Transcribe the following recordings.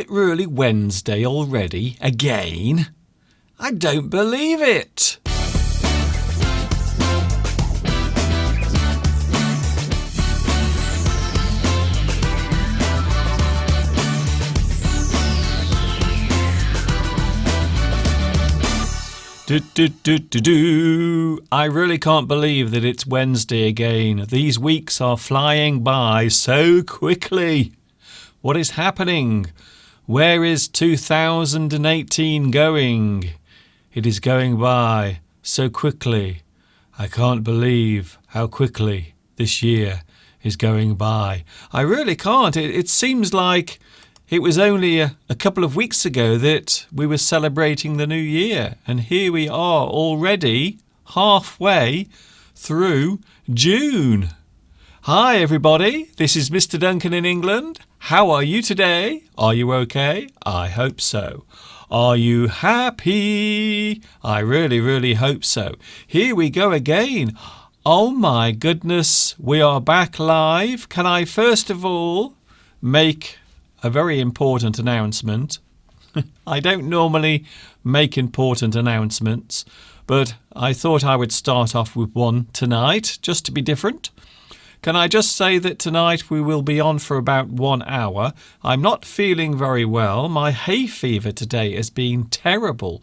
it really Wednesday already? Again? I don't believe it. I really can't believe that it's Wednesday again. These weeks are flying by so quickly. What is happening? Where is 2018 going? It is going by so quickly. I can't believe how quickly this year is going by. I really can't. It seems like it was only a couple of weeks ago that we were celebrating the new year, and here we are already halfway through June. Hi everybody, this is Mr. Duncan in England. How are you today? Are you okay? I hope so. Are you happy? I really, really hope so. Here we go again. Oh my goodness, we are back live. Can I first of all make a very important announcement? I don't normally make important announcements, but I thought I would start off with one tonight, just to be different. Can I just say that tonight we will be on for about 1 hour. I'm not feeling very well. My hay fever today has been terrible.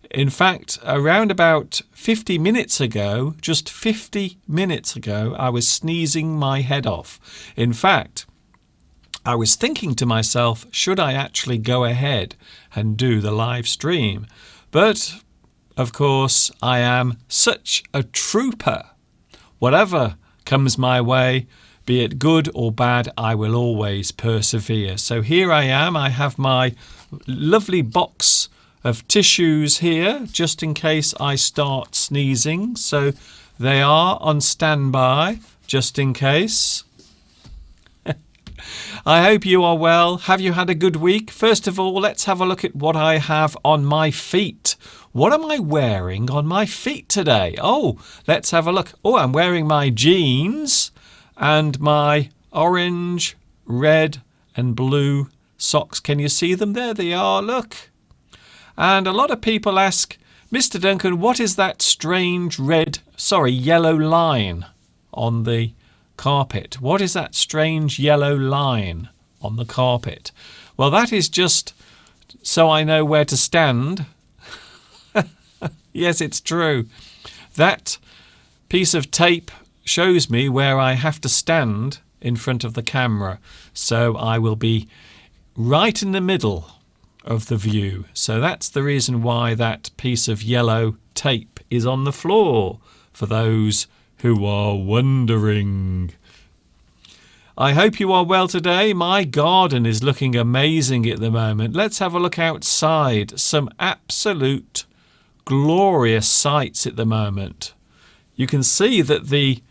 In fact, around about 50 minutes ago, just 50 minutes ago, I was sneezing my head off. In fact, I was thinking to myself, should I actually go ahead and do the live stream? But, of course, I am such a trooper. Whatever comes my way, be it good or bad, I will always persevere. So here I am. I have my lovely box of tissues here, just in case I start sneezing. So they are on standby, just in case. I hope you are well. Have you had a good week? First of all, let's have a look at what I have on my feet. What am I wearing on my feet today? Oh, let's have a look. Oh, I'm wearing my jeans and my orange, red and blue socks. Can you see them? There they are, look. And a lot of people ask, Mr. Duncan, what is that strange yellow line on the carpet? What is that strange yellow line on the carpet? Well, that is just so I know where to stand. Yes, it's true. That piece of tape shows me where I have to stand in front of the camera. So I will be right in the middle of the view. So that's the reason why that piece of yellow tape is on the floor, for those who are wondering. I hope you are well today. My garden is looking amazing at the moment. Let's have a look outside. Some absolute glorious sights at the moment. You can see that the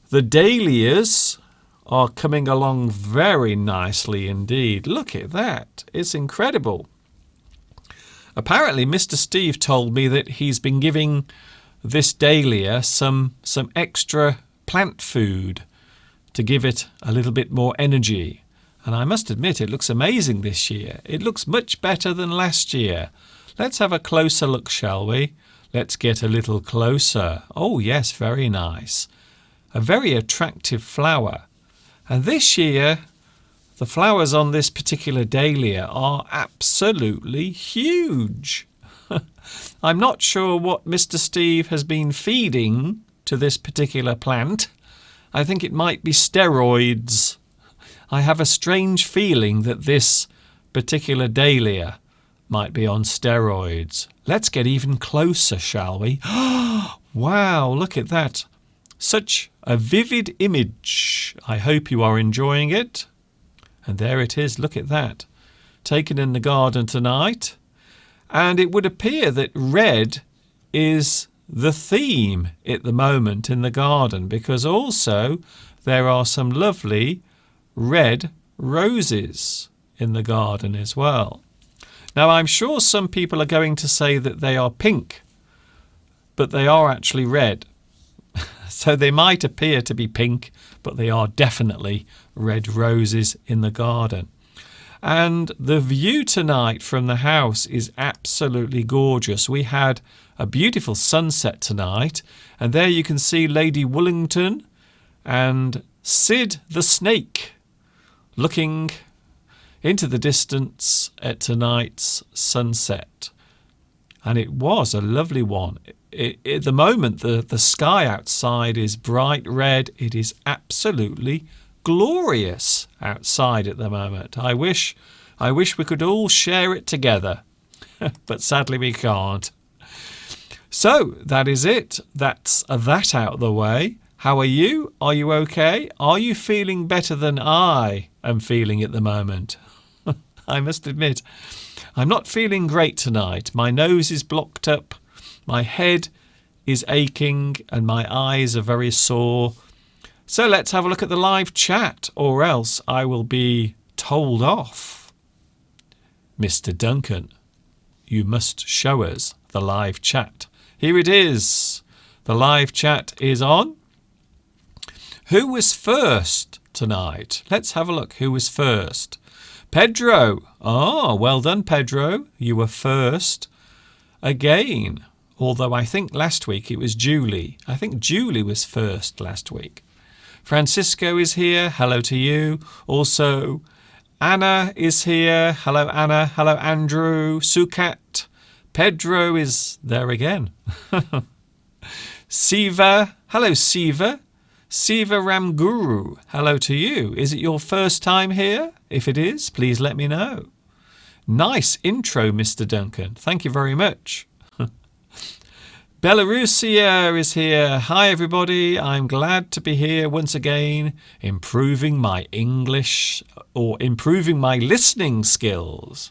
dahlias are coming along very nicely indeed. Look at that. It's incredible. Apparently, Mr. Steve told me that he's been giving this dahlia some extra plant food to give it a little bit more energy. And I must admit, it looks amazing this year. It looks much better than last year. Let's have a closer look, shall we? Let's get a little closer. Oh, yes, very nice. A very attractive flower. And this year, the flowers on this particular dahlia are absolutely huge. I'm not sure what Mr. Steve has been feeding to this particular plant. I think it might be steroids. I have a strange feeling that this particular dahlia might be on steroids. Let's get even closer, shall we? Wow, look at that. Such a vivid image. I hope you are enjoying it. And there it is, look at that. Taken in the garden tonight. And it would appear that red is the theme at the moment in the garden, because also there are some lovely red roses in the garden as well. Now, I'm sure some people are going to say that they are pink, but they are actually red. So they might appear to be pink, but they are definitely red roses in the garden. And the view tonight from the house is absolutely gorgeous. We had a beautiful sunset tonight, and there you can see Lady Wollington and Sid the Snake looking into the distance at tonight's sunset. And it was a lovely one. At the moment, the sky outside is bright red. It is absolutely glorious outside at the moment. I wish we could all share it together, but sadly we can't. So that is it. That's that out of the way. How are you? Are you okay? Are you feeling better than I am feeling at the moment? I must admit, I'm not feeling great tonight. My nose is blocked up, my head is aching, and my eyes are very sore. So let's have a look at the live chat, or else I will be told off. Mr. Duncan, you must show us the live chat. Here it is. The live chat is on. Who was first tonight? Let's have a look. Who was first? Pedro. Oh, well done, Pedro. You were first again. Although I think last week it was Julie. I think Julie was first last week. Francisco is here. Hello to you. Also, Anna is here. Hello, Anna. Hello, Andrew. Sukat. Pedro is there again. Siva. Hello, Siva. Siva Ramguru, hello to you. Is it your first time here? If it is, please let me know. Nice intro, Mr. Duncan. Thank you very much. Belarusia is here. Hi, everybody. I'm glad to be here once again, improving my English or improving my listening skills.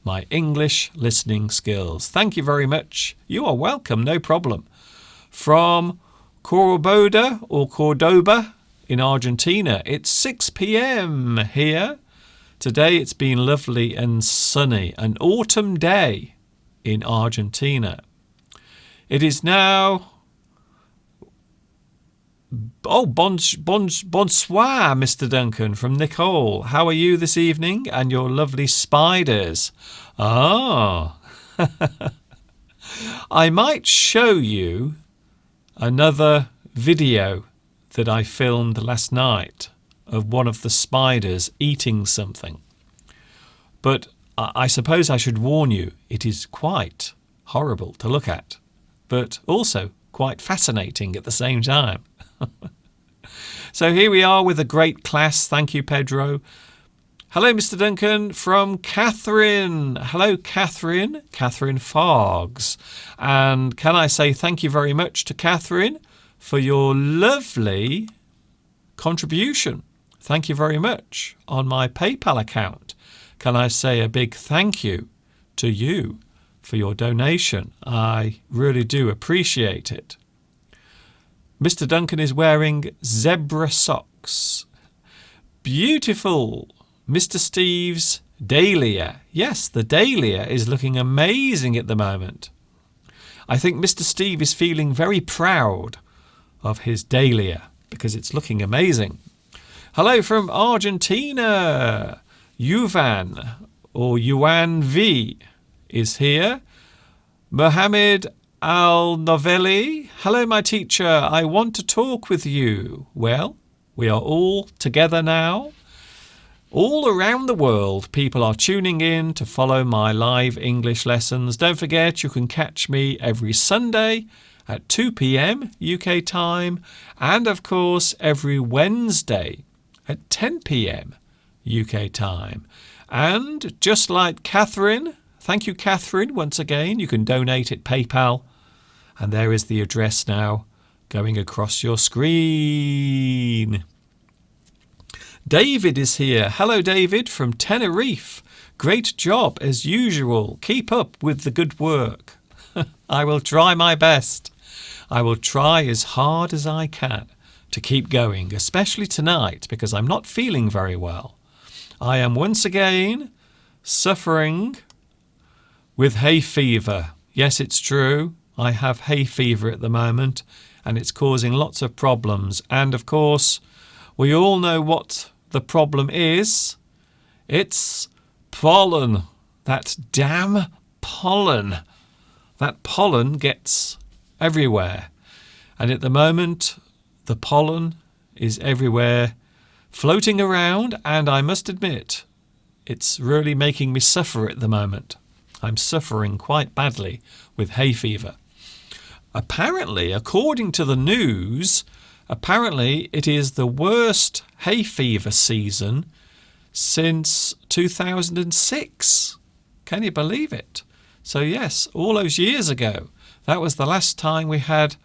My English listening skills. Thank you very much. You are welcome, no problem. From Cordoba in Argentina. It's 6 p.m. here. Today it's been lovely and sunny. An autumn day in Argentina. It is now... Oh, bonsoir, Mr. Duncan, from Nicole. How are you this evening and your lovely spiders? Ah. I might show you another video that I filmed last night of one of the spiders eating something. But I suppose I should warn you, it is quite horrible to look at, but also quite fascinating at the same time. So here we are with a great class. Thank you, Pedro. Hello, Mr. Duncan, from Catherine. Hello, Catherine. Catherine Fargs. And can I say thank you very much to Catherine for your lovely contribution. Thank you very much on my PayPal account. Can I say a big thank you to you for your donation? I really do appreciate it. Mr. Duncan is wearing zebra socks. Beautiful. Mr. Steve's dahlia. Yes, the dahlia is looking amazing at the moment. I think Mr. Steve is feeling very proud of his dahlia because it's looking amazing. Hello from Argentina. Yuvan or Yuan V is here. Mohammed Al-Novelli. Hello, my teacher. I want to talk with you. Well, we are all together now. All around the world, people are tuning in to follow my live English lessons. Don't forget, you can catch me every Sunday at 2 p.m. UK time, and of course every Wednesday at 10 p.m. UK time. And just like Catherine, thank you, Catherine, once again, you can donate at PayPal. And there is the address now going across your screen. David is here. Hello, David, from Tenerife. Great job, as usual. Keep up with the good work. I will try my best. I will try as hard as I can to keep going, especially tonight, because I'm not feeling very well. I am once again suffering with hay fever. Yes, it's true. I have hay fever at the moment, and it's causing lots of problems. And, of course, we all know what the problem is. It's pollen. That damn pollen. That pollen gets everywhere. And at the moment, the pollen is everywhere, floating around, and I must admit, it's really making me suffer at the moment. I'm suffering quite badly with hay fever. Apparently, according to the news, it is the worst hay fever season since 2006. Can you believe it? So yes, all those years ago, that was the last time we had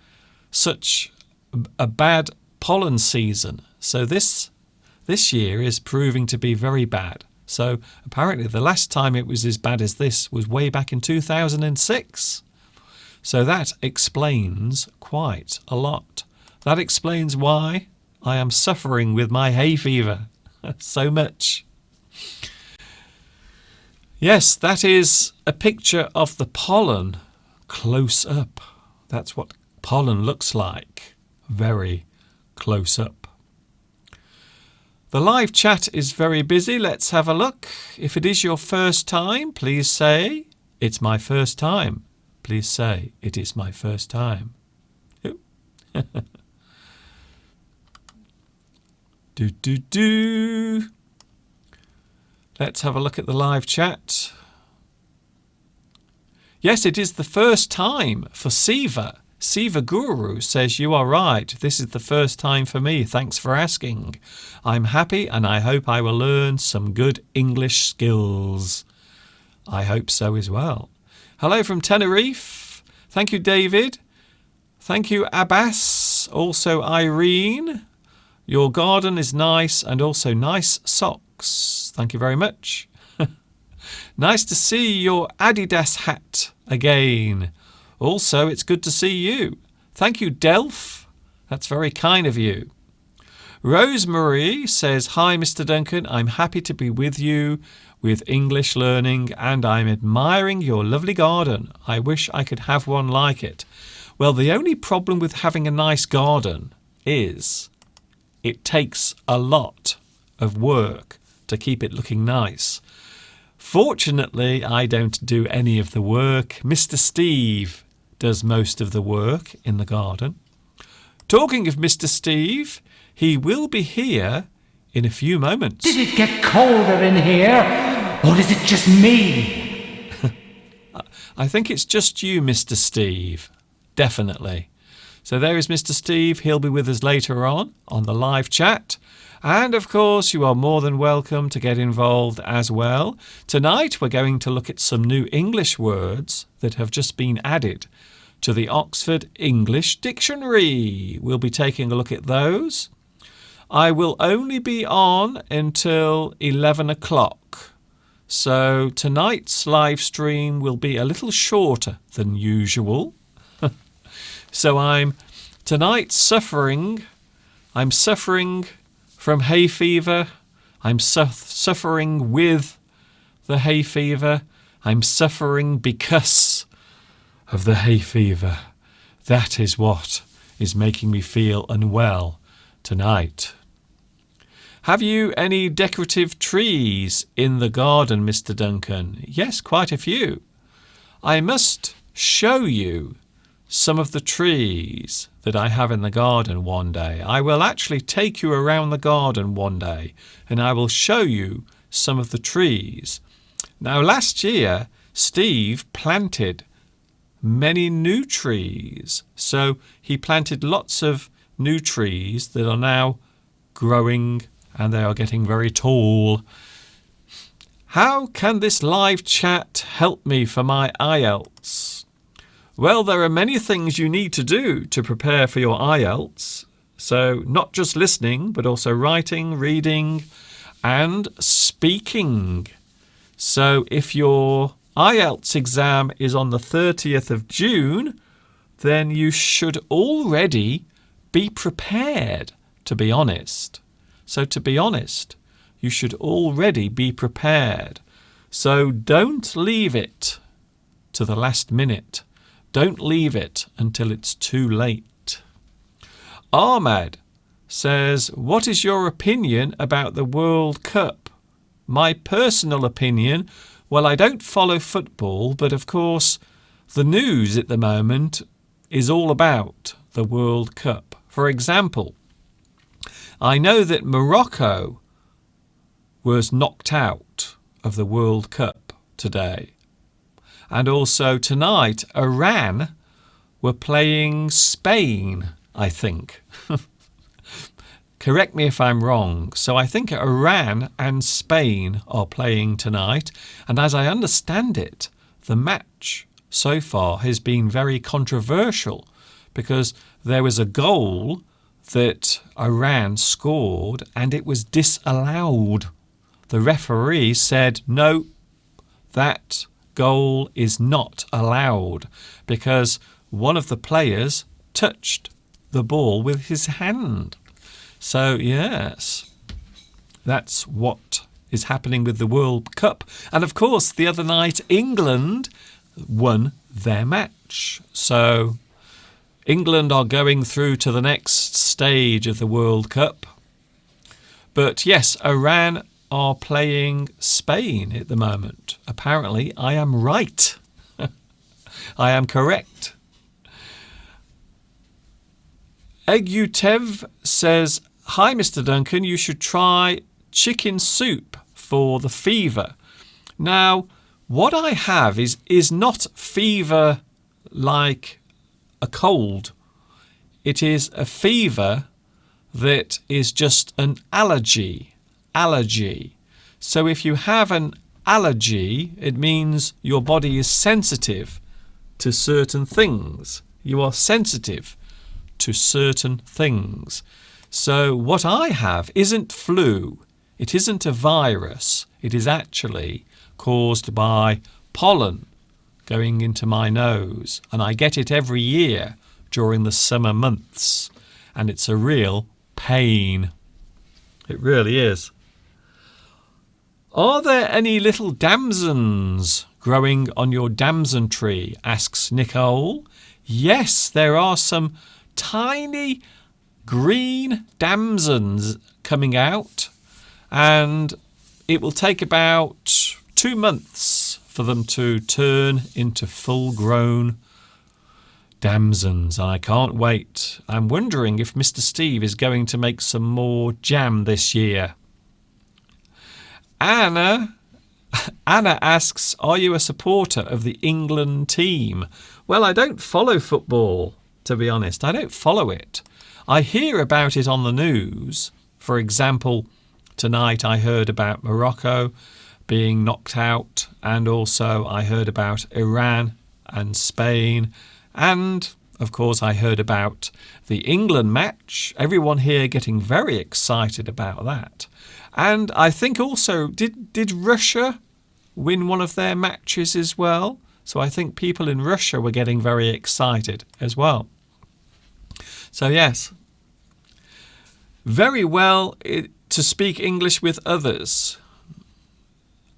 such a bad pollen season. So this year is proving to be very bad. So apparently the last time it was as bad as this was way back in 2006. So that explains quite a lot. That explains why I am suffering with my hay fever so much. Yes, that is a picture of the pollen close up. That's what pollen looks like, very close up. The live chat is very busy. Let's have a look. If it is your first time, please say, "It's my first time." Please say, "It is my first time." do. Let's have a look at the live chat. Yes, it is the first time for Siva. Siva Guru says, "You are right. This is the first time for me. Thanks for asking. I'm happy and I hope I will learn some good English skills." I hope so as well. Hello from Tenerife. Thank you, David. Thank you, Abbas. Also, Irene. Your garden is nice and also nice socks. Thank you very much. Nice to see your Adidas hat again. Also, it's good to see you. Thank you, Delph. That's very kind of you. Rosemary says, "Hi, Mr. Duncan. I'm happy to be with you with English learning, and I'm admiring your lovely garden. I wish I could have one like it." Well, the only problem with having a nice garden is it takes a lot of work to keep it looking nice. Fortunately, I don't do any of the work. Mr. Steve does most of the work in the garden. Talking of Mr. Steve, he will be here in a few moments. Did it get colder in here, or is it just me? I think it's just you, Mr. Steve. Definitely. So there is Mr. Steve. He'll be with us later on the live chat. And of course, you are more than welcome to get involved as well. Tonight, we're going to look at some new English words that have just been added to the Oxford English Dictionary. We'll be taking a look at those. I will only be on until 11 o'clock. So tonight's live stream will be a little shorter than usual. So I'm suffering from hay fever. I'm suffering with the hay fever. I'm suffering because of the hay fever. That is what is making me feel unwell tonight. Have you any decorative trees in the garden, Mr. Duncan? Yes, quite a few. I must show you some of the trees that I have in the garden one day. I will actually take you around the garden one day and I will show you some of the trees. Now, last year, Steve planted many new trees. So he planted lots of new trees that are now growing and they are getting very tall. How can this live chat help me for my IELTS? Well, there are many things you need to do to prepare for your IELTS. So not just listening, but also writing, reading, and speaking. So if your IELTS exam is on the 30th of June, then you should already be prepared, to be honest. So to be honest, you should already be prepared. So don't leave it to the last minute. Don't leave it until it's too late. Ahmad says, what is your opinion about the World Cup? my personal opinion, well, I don't follow football, but of course the news at the moment is all about the World Cup. For example, I know that Morocco was knocked out of the World Cup today. And also tonight, Iran were playing Spain, I think. Correct me if I'm wrong. So I think Iran and Spain are playing tonight. And as I understand it, the match so far has been very controversial because there was a goal that Iran scored and it was disallowed. The referee said, no, that goal is not allowed because one of the players touched the ball with his hand. So, yes, that's what is happening with the World Cup. And, of course, the other night, England won their match. So, England are going through to the next stage of the World Cup. But, yes, Iran are playing Spain at the moment. Apparently, I am right. I am correct. Egutev says, hi, Mr. Duncan, you should try chicken soup for the fever. Now, what I have is not fever like a cold. It is a fever that is just an allergy. So if you have an allergy, it means your body is sensitive to certain things. You are sensitive to certain things. So what I have isn't flu. It isn't a virus. It is actually caused by pollen going into my nose. And I get it every year during the summer months. And it's a real pain. It really is. Are there any little damsons growing on your damson tree? Asks Nicole. Yes, there are some tiny green damsons coming out, and it will take about 2 months for them to turn into full-grown damsons. I can't wait. I'm wondering if Mr. Steve is going to make some more jam this year. Anna asks, are you a supporter of the England team? Well, I don't follow football, to be honest. I don't follow it. I hear about it on the news. For example, tonight I heard about Morocco being knocked out, and also I heard about Iran and Spain, and of course I heard about the England match. Everyone here getting very excited about that. And I think also, did Russia win one of their matches as well? So I think people in Russia were getting very excited as well. So yes, very well to speak English with others.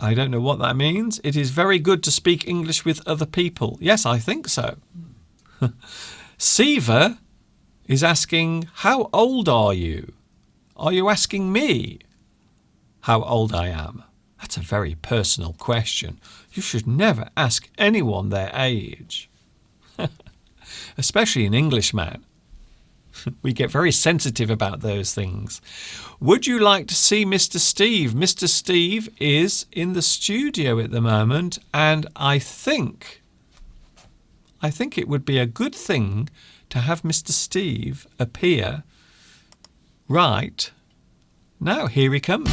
I don't know what that means. It is very good to speak English with other people. Yes, I think so. Siva is asking, how old are you? Are you asking me how old I am? That's a very personal question. You should never ask anyone their age. Especially an Englishman. We get very sensitive about those things. Would you like to see Mr. Steve? Mr. Steve is in the studio at the moment, and I think it would be a good thing to have Mr. Steve appear right now. Here he comes.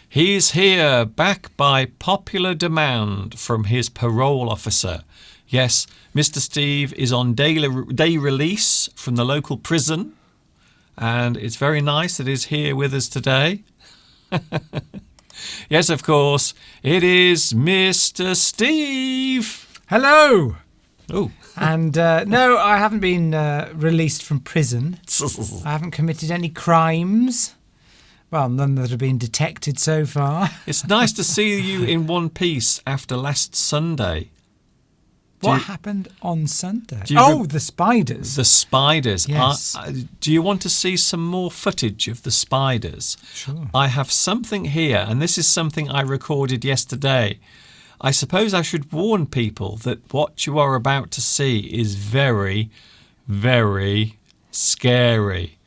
He's here, back by popular demand from his parole officer. Yes, Mr. Steve is on day release from the local prison, and it's very nice that he's here with us today. Yes, of course, it is Mr. Steve. Hello. Oh. And no, I haven't been released from prison. I haven't committed any crimes. Well, none that have been detected so far. It's nice to see you in one piece after last Sunday. What happened on Sunday? do you Oh, rem- the spiders. The spiders. Yes. Do you want to see some more footage of the spiders? Sure. I have something here, and this is something I recorded yesterday. I suppose I should warn people that what you are about to see is very, very scary.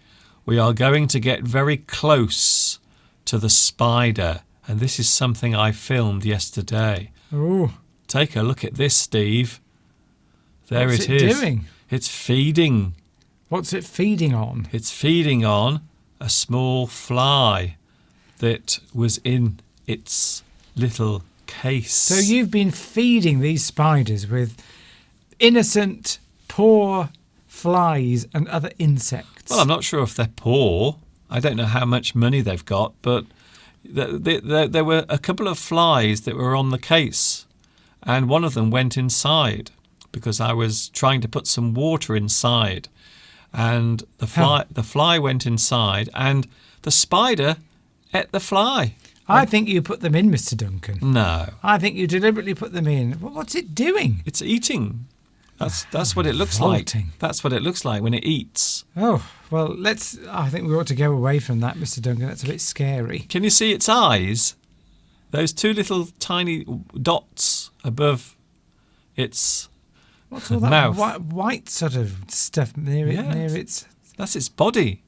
We are going to get very close to the spider, and this is something I filmed yesterday. Oh, Take a look at this, Steve. There what's it it is. doing? It's feeding. What's it feeding on? It's feeding on a small fly that was in its little case. So you've been feeding these spiders with innocent, poor flies and other insects. Well, I'm not sure if they're poor. I don't know how much money they've got, but there were a couple of flies that were on the case, and one of them went inside because I was trying to put some water inside, and the fly went inside, and the spider ate the fly. I think you put them in, Mr. Duncan. No, I think you deliberately put them in. Well, what's it doing? it's eating. That's what it looks Revolting. like. That's what it looks like when it eats. Oh, well, I think we ought to go away from that, Mr. Duncan. That's a bit scary. Can you see its eyes? Those two little tiny dots above its What's all that mouth. white sort of stuff near it? Yes. Near its. That's its body.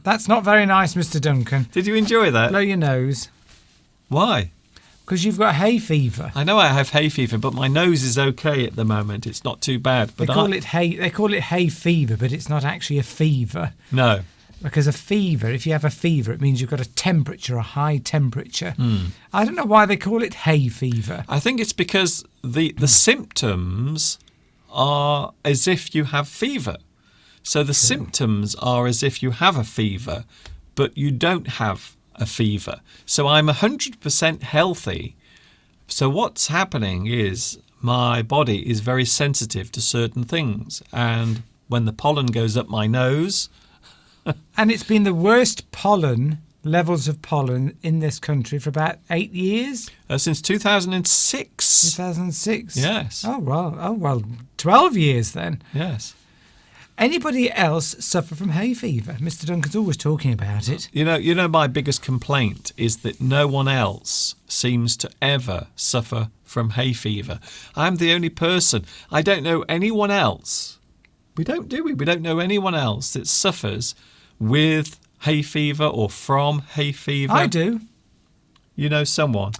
That's not very nice, Mr. Duncan. Did you enjoy that? Blow your nose, Why? because you've got hay fever. I know I have hay fever, but my nose is okay at the moment. It's not too bad. They But call it hay. They call it hay fever, but it's not actually a fever. No. Because a fever, if you have a fever, it means you've got a temperature, a high temperature. Hmm. I don't know why they call it hay fever. I think it's because the symptoms are as if you have fever. So the symptoms are as if you have a fever, but you don't have a fever. So I'm 100% healthy. So what's happening is my body is very sensitive to certain things. And when the pollen goes up my nose, And it's been the worst levels of pollen in this country for about 8 years. since 2006. 2006. Yes. Oh well, 12 years then. Yes. Anybody else suffer from hay fever? Mr. Duncan's always talking about it. You know, my biggest complaint is that no one else seems to ever suffer from hay fever. I'm the only person. I don't know anyone else. We don't, do we? We don't know anyone else that suffers with hay fever or from hay fever. I do. You know someone?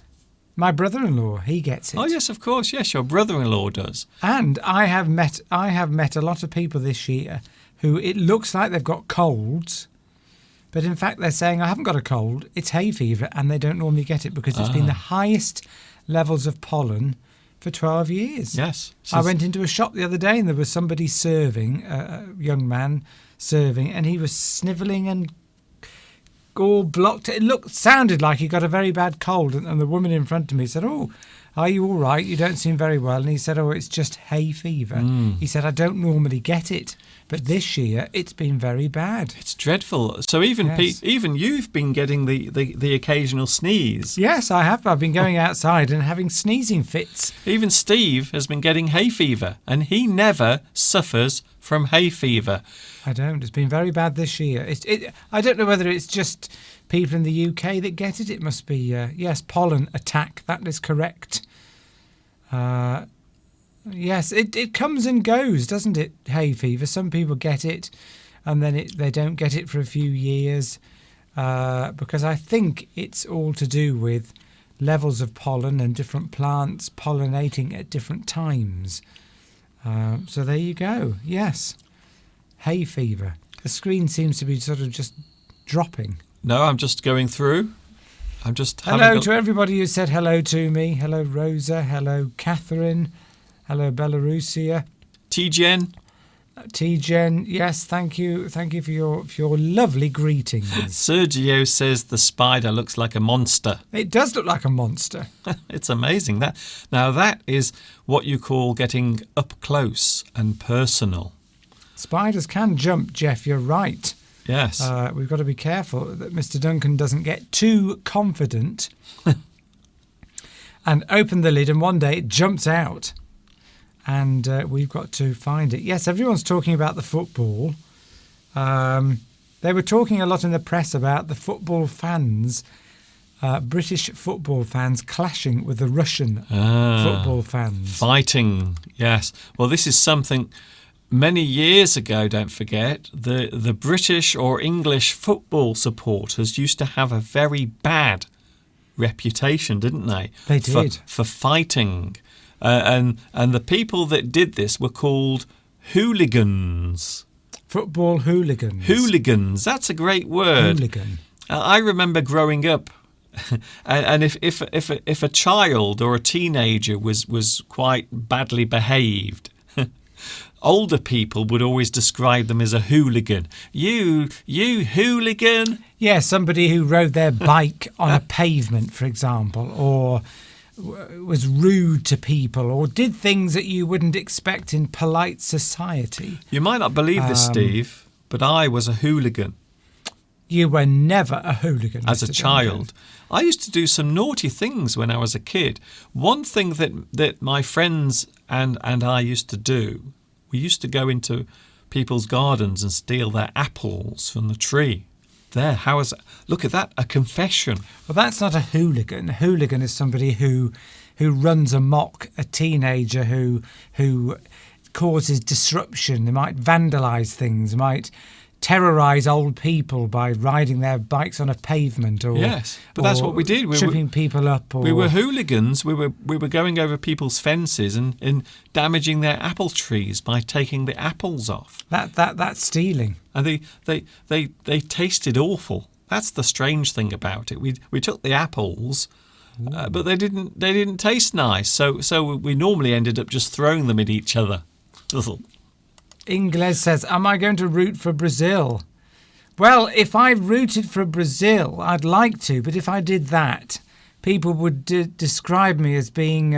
My brother-in-law, he gets it. Oh, yes, of course. Yes, your brother-in-law does. And I have met a lot of people this year who it looks like they've got colds, but in fact they're saying, I haven't got a cold, it's hay fever, and they don't normally get it because it's been the highest levels of pollen for 12 years. Yes. I went into a shop the other day and there was somebody serving, a young man serving, and he was snivelling and all blocked. It sounded like he got a very bad cold, and the woman in front of me said, "Oh, are you all right? You don't seem very well." And he said, "Oh, it's just hay fever." He said, "I don't normally get it, but this year it's been very bad." It's dreadful. So even Yes. even you've been getting the occasional sneeze. Yes, I have. I've been going outside and having sneezing fits. Even Steve has been getting hay fever, and he never suffers from hay fever. I don't. It's been very bad this year. I don't know whether it's just people in the UK that get it. It must be, yes, pollen attack. That is correct. Yes, it comes and goes, doesn't it, hay fever? Some people get it and then they don't get it for a few years because I think it's all to do with levels of pollen and different plants pollinating at different times. So there you go. Yes. Hay fever. The screen seems to be sort of just dropping. No, I'm just going through. I'm just Hello to everybody who said hello to me. Hello, Rosa. Hello, Catherine. Hello, Belarusia. T-Gen. T-Gen. Yes, thank you. Thank you for your lovely greetings. Sergio says the spider looks like a monster. It does look like a monster. It's amazing. That is what you call getting up close and personal. Spiders can jump, Jeff. You're right. Yes. We've got to be careful that Mr. Duncan doesn't get too confident and open the lid, and one day it jumps out, and we've got to find it. Yes, everyone's talking about the football. They were talking a lot in the press about the football fans, British football fans clashing with the Russian football fans. Fighting, yes. Well, this is something many years ago, don't forget, the British or English football supporters used to have a very bad reputation, didn't they? They did. For fighting. And the people that did this were called hooligans. Football hooligans. Hooligans, that's a great word. Hooligan. I remember growing up, and if a child or a teenager was quite badly behaved, older people would always describe them as a hooligan. You hooligan. Yeah, somebody who rode their bike on a pavement, for example, or was rude to people, or did things that you wouldn't expect in polite society. You might not believe this, Steve, but I was a hooligan. You were never a hooligan. As a Mr. child. Duncan. I used to do some naughty things when I was a kid. One thing that my friends and I used to do, we used to go into people's gardens and steal their apples from the tree. There, look at that, a confession. Well, that's not a hooligan. A hooligan is somebody who runs amok, a teenager who causes disruption. They might vandalise things, might terrorise old people by riding their bikes on a pavement, or yes, but that's what we did. Tripping people up. Or, we were hooligans. We were going over people's fences and damaging their apple trees by taking the apples off. That's stealing. And they tasted awful. That's the strange thing about it. We took the apples, but they didn't taste nice. So we normally ended up just throwing them at each other. Ingles says, am I going to root for Brazil? Well, if I rooted for Brazil, I'd like to, but if I did that, people would describe me as being,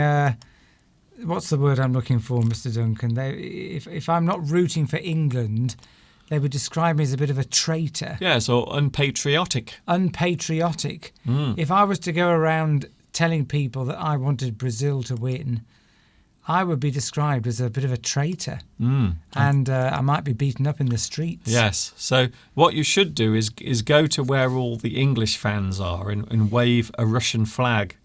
what's the word I'm looking for, Mr. Duncan? If I'm not rooting for England, they would describe me as a bit of a traitor. Yes, or unpatriotic. Unpatriotic. If I was to go around telling people that I wanted Brazil to win, I would be described as a bit of a traitor, and I might be beaten up in the streets. Yes. So what you should do is go to where all the English fans are and wave a Russian flag.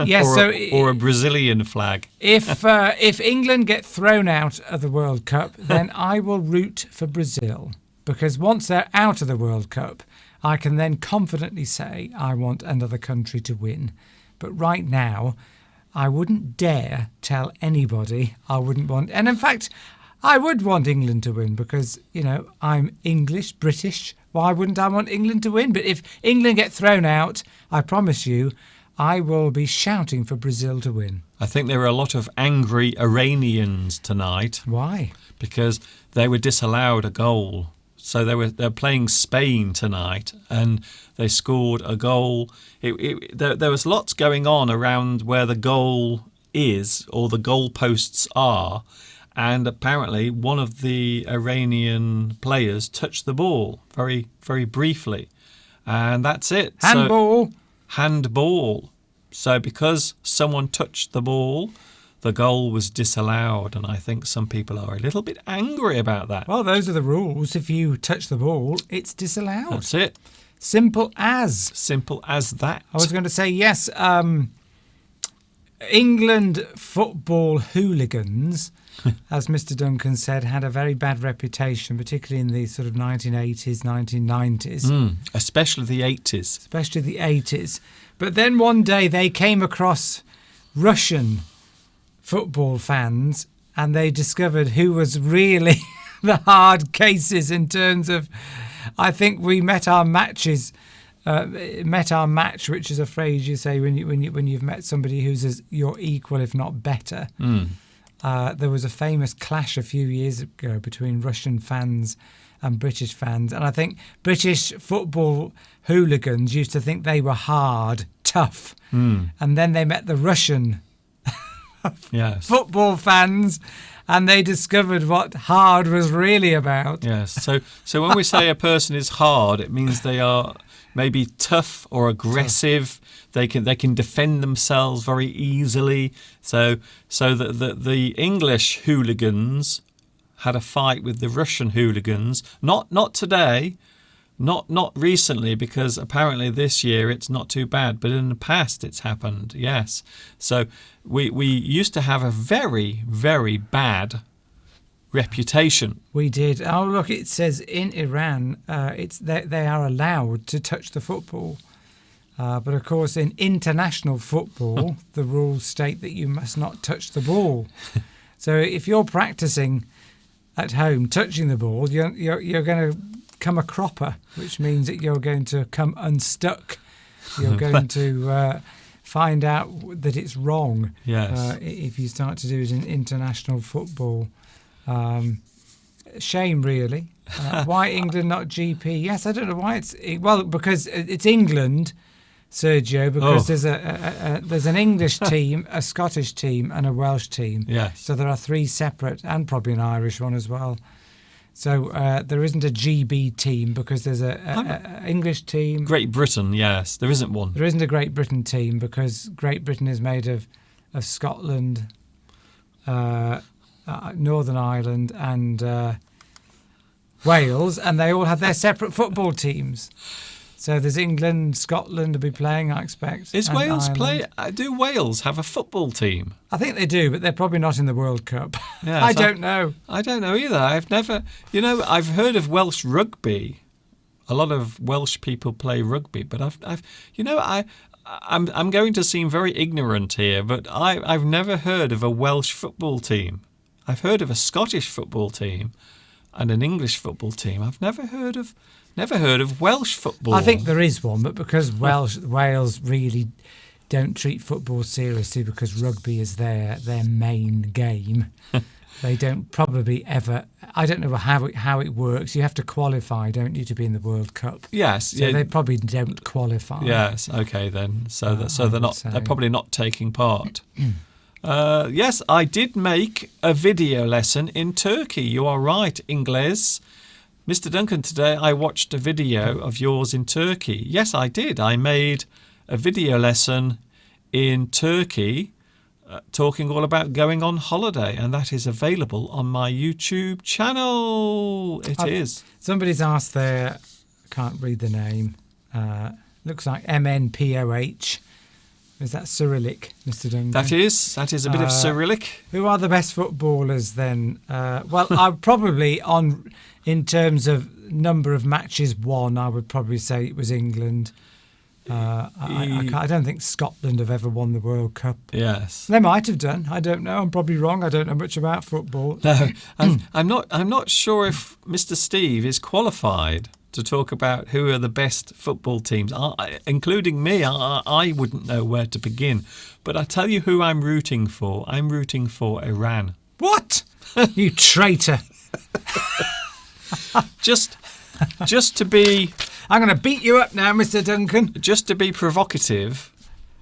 Yes, or a Brazilian flag. If England get thrown out of the World Cup, then I will root for Brazil, because once they're out of the World Cup, I can then confidently say I want another country to win. But right now, I wouldn't dare tell anybody I wouldn't want. And in fact, I would want England to win because, I'm English, British. Why wouldn't I want England to win? But if England get thrown out, I promise you, I will be shouting for Brazil to win. I think there were a lot of angry Iranians tonight. Why? Because they were disallowed a goal. So they're playing Spain tonight, and they scored a goal. There was lots going on around where the goal is, or the goalposts are, and apparently one of the Iranian players touched the ball very, very briefly, and that's it. Handball. Handball. So because someone touched the ball, the goal was disallowed, and I think some people are a little bit angry about that. Well, those are the rules. If you touch the ball, it's disallowed. That's it. Simple as. Simple as that. I was going to say, yes, England football hooligans, as Mr. Duncan said, had a very bad reputation, particularly in the sort of 1980s, 1990s. Especially the 80s. Especially the 80s. But then one day they came across Russian football fans, and they discovered who was really the hard cases in terms of, I think we met our match, which is a phrase you say when you've met somebody who's your equal, if not better. There was a famous clash a few years ago between Russian fans and British fans, and I think British football hooligans used to think they were hard, tough, and then they met the Russian Yes. football fans, and they discovered what hard was really about. Yes. So when we say a person is hard, it means they are maybe tough or aggressive. They can defend themselves very easily. So the English hooligans had a fight with the Russian hooligans. Not today. Not recently, because apparently this year it's not too bad, but in the past it's happened, yes. So we used to have a very, very bad reputation. We did. Oh, look, it says in Iran, they are allowed to touch the football. But of course, in international football, the rules state that you must not touch the ball. So if you're practicing at home touching the ball, you're going to come a cropper, which means that you're going to come unstuck. You're going to find out that it's wrong. Yes. If you start to do it in international football. Shame, really. Why England, not GP? Yes, I don't know why because it's England, Sergio, because there's an English team, a Scottish team, and a Welsh team. Yes. So there are three separate, and probably an Irish one as well. So there isn't a GB team because there's a English team. Great Britain, yes. There isn't one. There isn't a Great Britain team because Great Britain is made of Scotland, Northern Ireland, and Wales, and they all have their separate football teams. So there's England, Scotland will be playing, I expect. Is and Wales Ireland. do Wales have a football team? I think they do, but they're probably not in the World Cup. Yes, I don't know. I don't know either. I've never, I've heard of Welsh rugby. A lot of Welsh people play rugby, but I'm going to seem very ignorant here, but I've never heard of a Welsh football team. I've heard of a Scottish football team and an English football team. I've never heard of Welsh football. I think there is one, but because Wales really don't treat football seriously because rugby is their main game, they don't probably ever. I don't know how it works. You have to qualify, don't you, to be in the World Cup? Yes. So they probably don't qualify. Yes. Okay then. So they're probably not taking part. Yes, I did make a video lesson in Turkey. You are right, Ingles. Mr. Duncan, today I watched a video of yours in Turkey. Yes, I did. I made a video lesson in Turkey talking all about going on holiday, and that is available on my YouTube channel. It is. Somebody's asked there, I can't read the name, looks like MNPOH. Is that Cyrillic, Mr. Duncan? That is a bit of Cyrillic. Who are the best footballers then? Well, I probably in terms of number of matches won, I would probably say it was England. I don't think Scotland have ever won the World Cup. Yes, they might have done. I don't know. I'm probably wrong. I don't know much about football. No, I'm not sure if Mr. Steve is qualified to talk about who are the best football teams, including me. I wouldn't know where to begin. But I tell you who I'm rooting for. I'm rooting for Iran. What? You traitor. Just to be... I'm going to beat you up now, Mr. Duncan. Just to be provocative,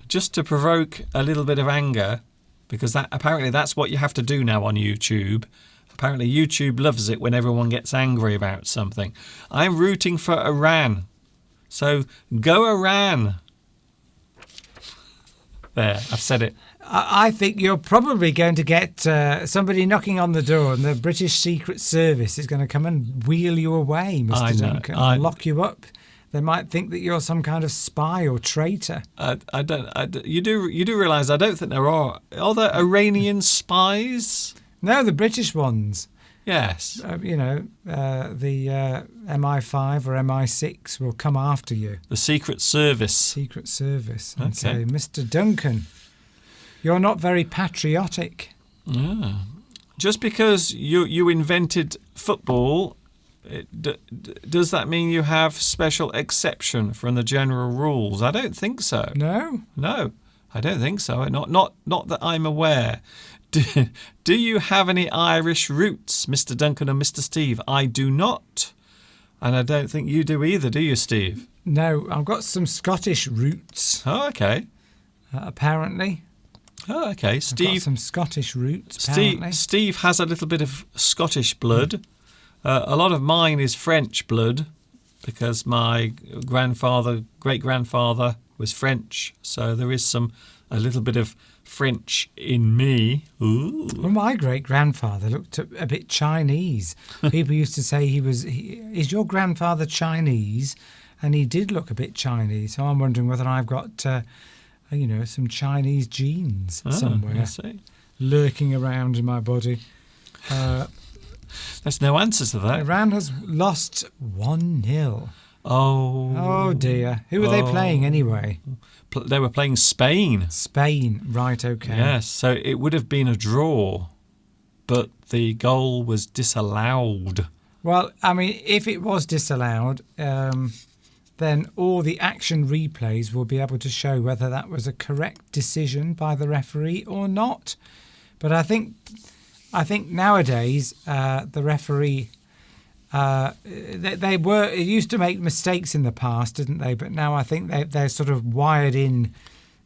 just to provoke a little bit of anger, because apparently that's what you have to do now on YouTube. Apparently YouTube loves it when everyone gets angry about something. I'm rooting for Iran. So go Iran. There, I've said it. I think you're probably going to get somebody knocking on the door, and the British Secret Service is going to come and wheel you away, Mr. Duncan, and lock you up. They might think that you're some kind of spy or traitor. You do realise I don't think there are there Iranian spies? No, the British ones. Yes. The MI5 or MI6 will come after you. The Secret Service. Secret Service. And say, Mr. Duncan, you're not very patriotic. Yeah. Just because you invented football, does that mean you have special exception from the general rules? I don't think so. No, I don't think so. Not that I'm aware. Do you have any Irish roots, Mr. Duncan and Mr. Steve? I do not, and I don't think you do either. Do you, Steve? No, I've got some Scottish roots. Oh, okay. Apparently. Oh, okay. I've got Steve some Scottish roots, apparently. Steve has a little bit of Scottish blood. A lot of mine is French blood because my great-grandfather was French. So there is a little bit of French in me. Ooh. Well, my great-grandfather looked a bit Chinese. People used to say is your grandfather Chinese? And he did look a bit Chinese. So I'm wondering whether I've got, some Chinese genes somewhere I see. lurking around in my body. There's no answer to that. Iran has lost 1-0. Oh dear. Who were they playing anyway? They were playing Spain. Spain. Right, okay. Yes, so it would have been a draw, but the goal was disallowed. Well, I mean, if it was disallowed, then all the action replays will be able to show whether that was a correct decision by the referee or not. But I think nowadays the referee they used to make mistakes in the past, didn't they? But now I think they're sort of wired in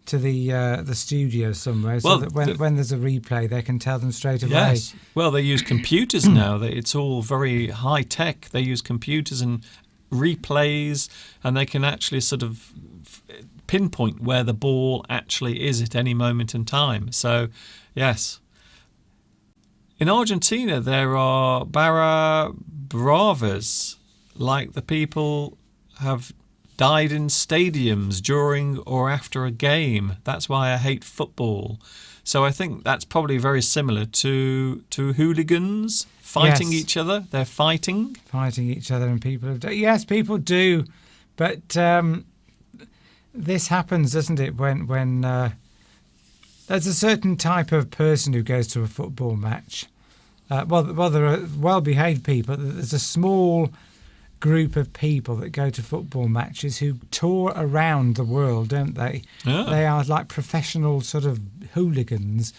to the studio somewhere, so that when there's a replay, they can tell them straight away. Yes. Well, they use computers now. It's all very high tech. They use computers and replays, and they can actually sort of pinpoint where the ball actually is at any moment in time. So, yes. In Argentina, there are Barra Bravas, like the people have died in stadiums during or after a game. That's why I hate football. So I think that's probably very similar to hooligans fighting each other. They're fighting each other, and people do. But this happens, doesn't it? When there's a certain type of person who goes to a football match. Well, there are well-behaved people. There's a small group of people that go to football matches who tour around the world, don't they? Yeah. They are like professional sort of hooligans,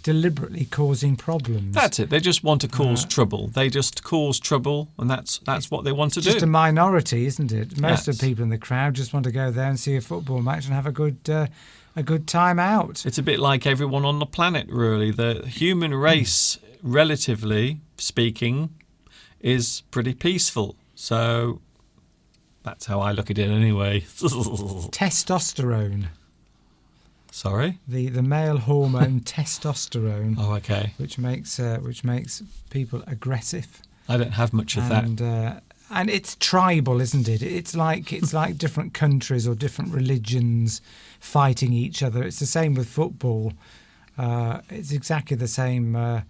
deliberately causing problems. That's it. They just want to cause trouble. They just cause trouble, and that's what they want to do. Just a minority, isn't it? Most of the people in the crowd just want to go there and see a football match and have a good time out. It's a bit like everyone on the planet, really. The human race, relatively speaking, is pretty peaceful. So that's how I look at it anyway. Testosterone. Sorry? The male hormone testosterone. Oh, okay. Which makes people aggressive. I don't have much of that. And it's tribal, isn't it? It's like different countries or different religions fighting each other. It's the same with football. It's exactly the same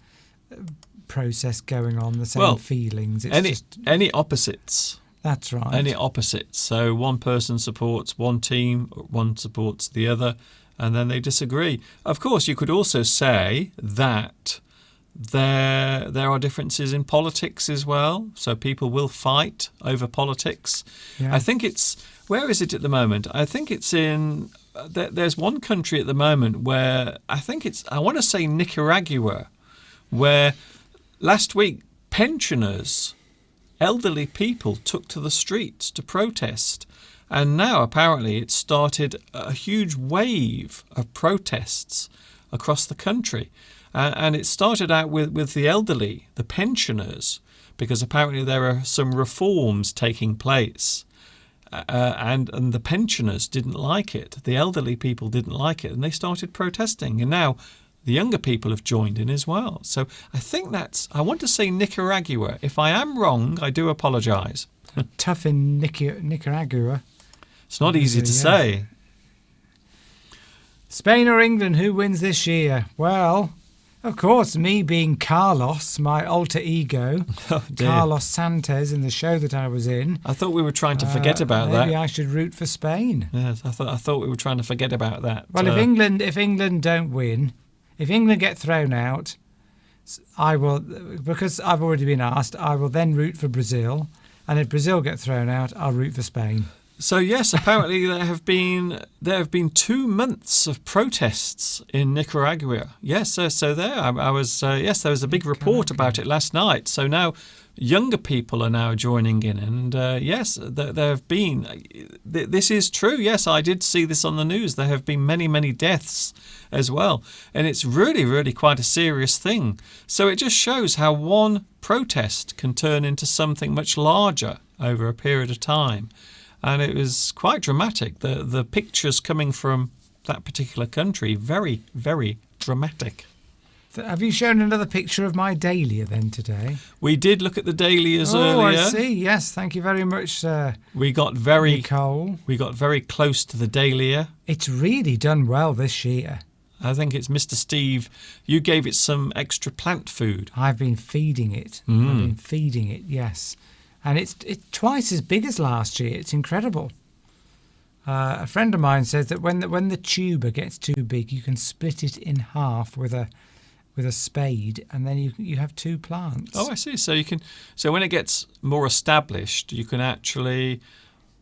process going on, the same feelings. It's any opposites. That's right. Any opposites. So one person supports one team, one supports the other, and then they disagree. Of course, you could also say that there are differences in politics as well. So people will fight over politics. Yeah. I think where is it at the moment? I think it's in, there's one country at the moment where I want to say Nicaragua, where last week pensioners, elderly people took to the streets to protest. And now apparently it's started a huge wave of protests across the country. And it started out with the elderly, the pensioners, because apparently there are some reforms taking place. And the pensioners didn't like it. The elderly people didn't like it, and they started protesting. And now the younger people have joined in as well. So I think I want to say Nicaragua. If I am wrong, I do apologise. Tough in Nicaragua. It's not easy to say. Spain or England, who wins this year? Well, of course, me being Carlos, my alter ego, Carlos Santos in the show that I was in. I thought we were trying to forget about that. Maybe I should root for Spain. Yes, I thought we were trying to forget about that. Well, if England don't win, if England get thrown out, I will, because I've already been asked, I will then root for Brazil. And if Brazil get thrown out, I'll root for Spain. So yes, apparently there have been 2 months of protests in Nicaragua. Yes, so there I was. Yes, there was a big report about it last night. So now younger people are now joining in, and yes, there have been. This is true. Yes, I did see this on the news. There have been many deaths as well, and it's really quite a serious thing. So it just shows how one protest can turn into something much larger over a period of time. And it was quite dramatic. The pictures coming from that particular country, very dramatic. Have you shown another picture of my dahlia then today? We did look at the dahlias earlier. Oh, I see. Yes, thank you very much, We got Nicole. We got very close to the dahlia. It's really done well this year. I think it's Mr. Steve. You gave it some extra plant food. I've been feeding it. Yes. And it's twice as big as last year. It's incredible. A friend of mine says that when the tuber gets too big, you can split it in half with a spade, and then you have 2 plants. Oh, I see. So when it gets more established, you can actually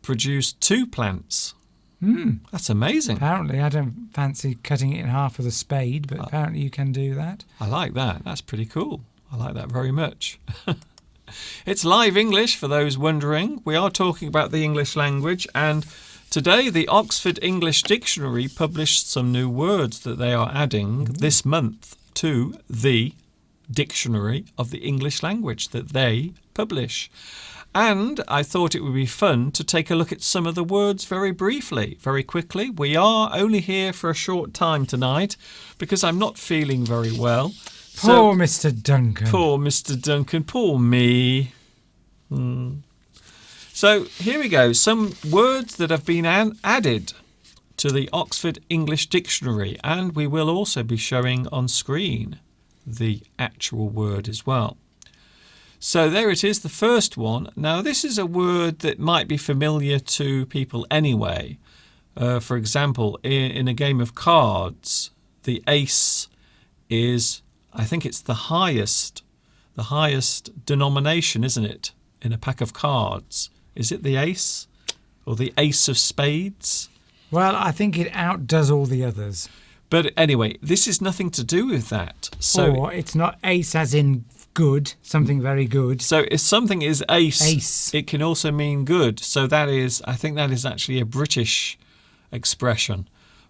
produce 2 plants. That's amazing. Apparently, I don't fancy cutting it in half with a spade, but apparently you can do that. I like that. That's pretty cool. I like that very much. It's live English for those wondering. We are talking about the English language, and today the Oxford English Dictionary published some new words that they are adding this month to the Dictionary of the English Language that they publish. And I thought it would be fun to take a look at some of the words very briefly, very quickly. We are only here for a short time tonight because I'm not feeling very well. Poor Mr. Duncan. Poor Mr. Duncan. Poor me. So here we go. Some words that have been added to the Oxford English Dictionary, and we will also be showing on screen the actual word as well. So there it is, the first one. Now this is a word that might be familiar to people anyway. For example, in a game of cards, the ace is, I think it's the highest denomination, isn't it, in a pack of cards? Is it the ace or the ace of spades? Well, I think it outdoes all the others. But anyway, this is nothing to do with that. So or it's not ace as in good, something very good. So if something is Ace. it can also mean good. So I think that is actually a British expression.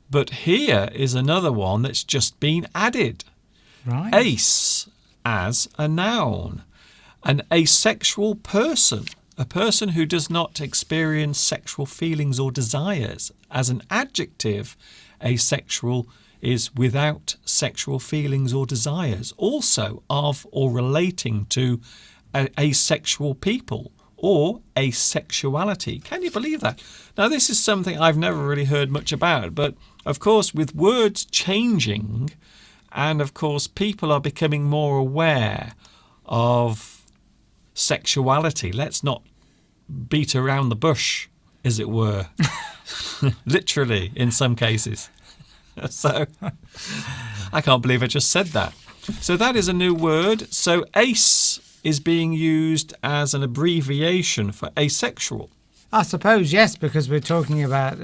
But here is another one that's just been added. Right. Ace as a noun. An asexual person. A person who does not experience sexual feelings or desires. As an adjective, asexual is without sexual feelings or desires. Also of or relating to asexual people or asexuality. Can you believe that? Now, this is something I've never really heard much about. But, of course, with words changing, and, of course, people are becoming more aware of sexuality. Let's not beat around the bush, as it were. Literally, in some cases. So, I can't believe I just said that. So that is a new word. So ace is being used as an abbreviation for asexual. I suppose, yes, because we're talking about,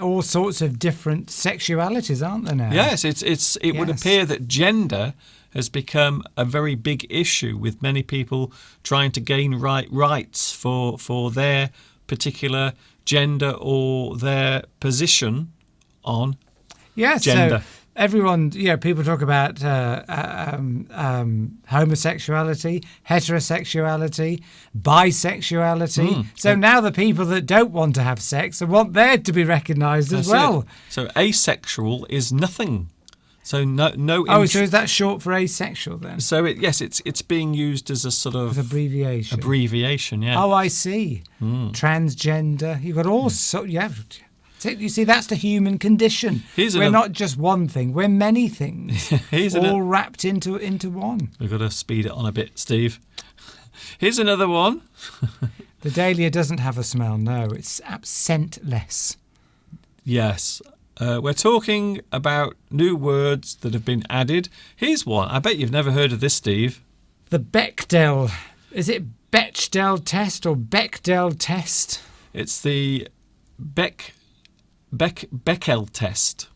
all sorts of different sexualities, aren't there now? Yes, it would appear that gender has become a very big issue with many people trying to gain rights for their particular gender or their position on gender. So everyone, people talk about homosexuality, heterosexuality, bisexuality. So now the people that don't want to have sex want there to be recognised as well. It. So asexual is nothing. So no. So is that short for asexual then? So it's being used as a sort of abbreviation. Abbreviation, yeah. Oh, I see. Transgender. You've got all sorts. Yeah. You see, that's the human condition. We're not just one thing. We're many things, all wrapped into one. We've got to speed it on a bit, Steve. Here's another one. The dahlia doesn't have a smell. No, it's scentless. Yes. We're talking about new words that have been added. Here's one. I bet you've never heard of this, Steve. The Bechdel Is it Bechdel test or Bechdel test? It's the Bechdel test.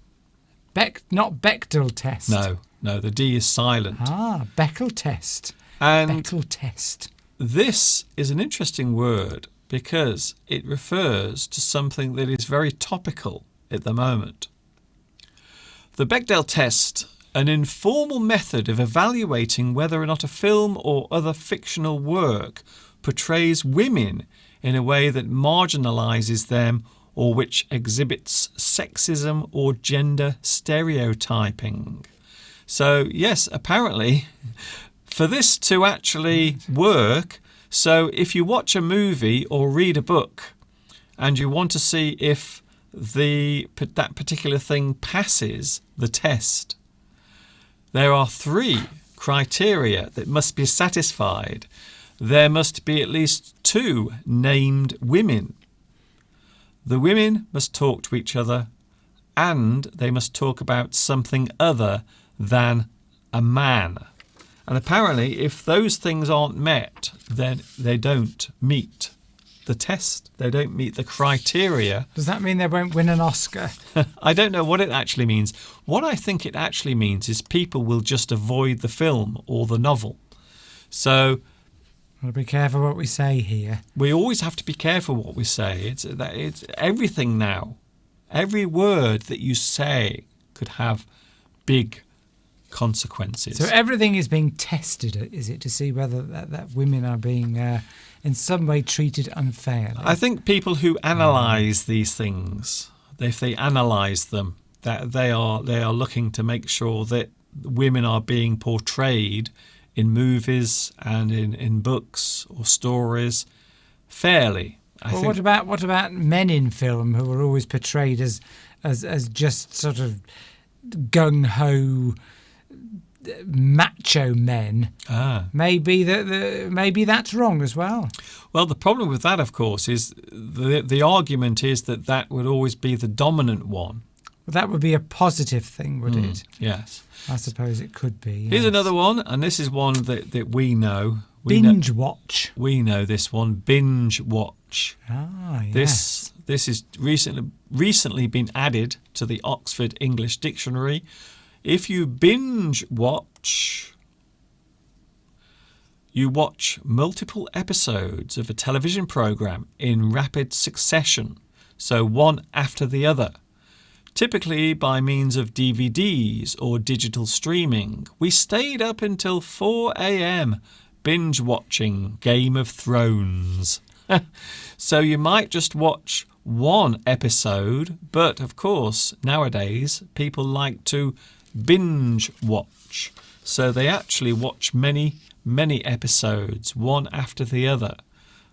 Not Bechdel test. No, the D is silent. Bechdel test. And Bechdel test. this is an interesting word because it refers to something that is very topical at the moment. The Bechdel test, an informal method of evaluating whether or not a film or other fictional work portrays women in a way that marginalises them or which exhibits sexism or gender stereotyping. So, yes, apparently, for this to actually work, so if you watch a movie or read a book and you want to see if that particular thing passes the test, there are 3 criteria that must be satisfied. There must be at least 2 named women. The women must talk to each other, and they must talk about something other than a man. And apparently, if those things aren't met, then they don't meet the test. They don't meet the criteria. Does that mean they won't win an Oscar? I don't know what it actually means. What I think it actually means is people will just avoid the film or the novel. So We'll be careful what we say here. we always have to be careful what we say. It's everything now. Every word that you say could have big consequences. So everything is being tested, is it, to see whether that women are being in some way treated unfairly? I think people who analyse these things, if they analyse them, that they are looking to make sure that women are being portrayed in movies and in books or stories fairly. What about men in film who are always portrayed as just sort of gung ho macho men? Maybe maybe that's wrong as well. Well, the problem with that, of course, is the argument is that would always be the dominant one. Well, that would be a positive thing, would it? Yes. I suppose it could be. Yes. Here's another one, and this is one that we know. Binge watch. We know this one. Binge watch. Yes. This is recently been added to the Oxford English Dictionary. If you binge watch, you watch multiple episodes of a television program in rapid succession, so one after the other, typically by means of DVDs or digital streaming. We stayed up until 4 a.m. binge watching Game of Thrones. So you might just watch one episode, but of course, nowadays, people like to binge watch. So they actually watch many episodes, one after the other,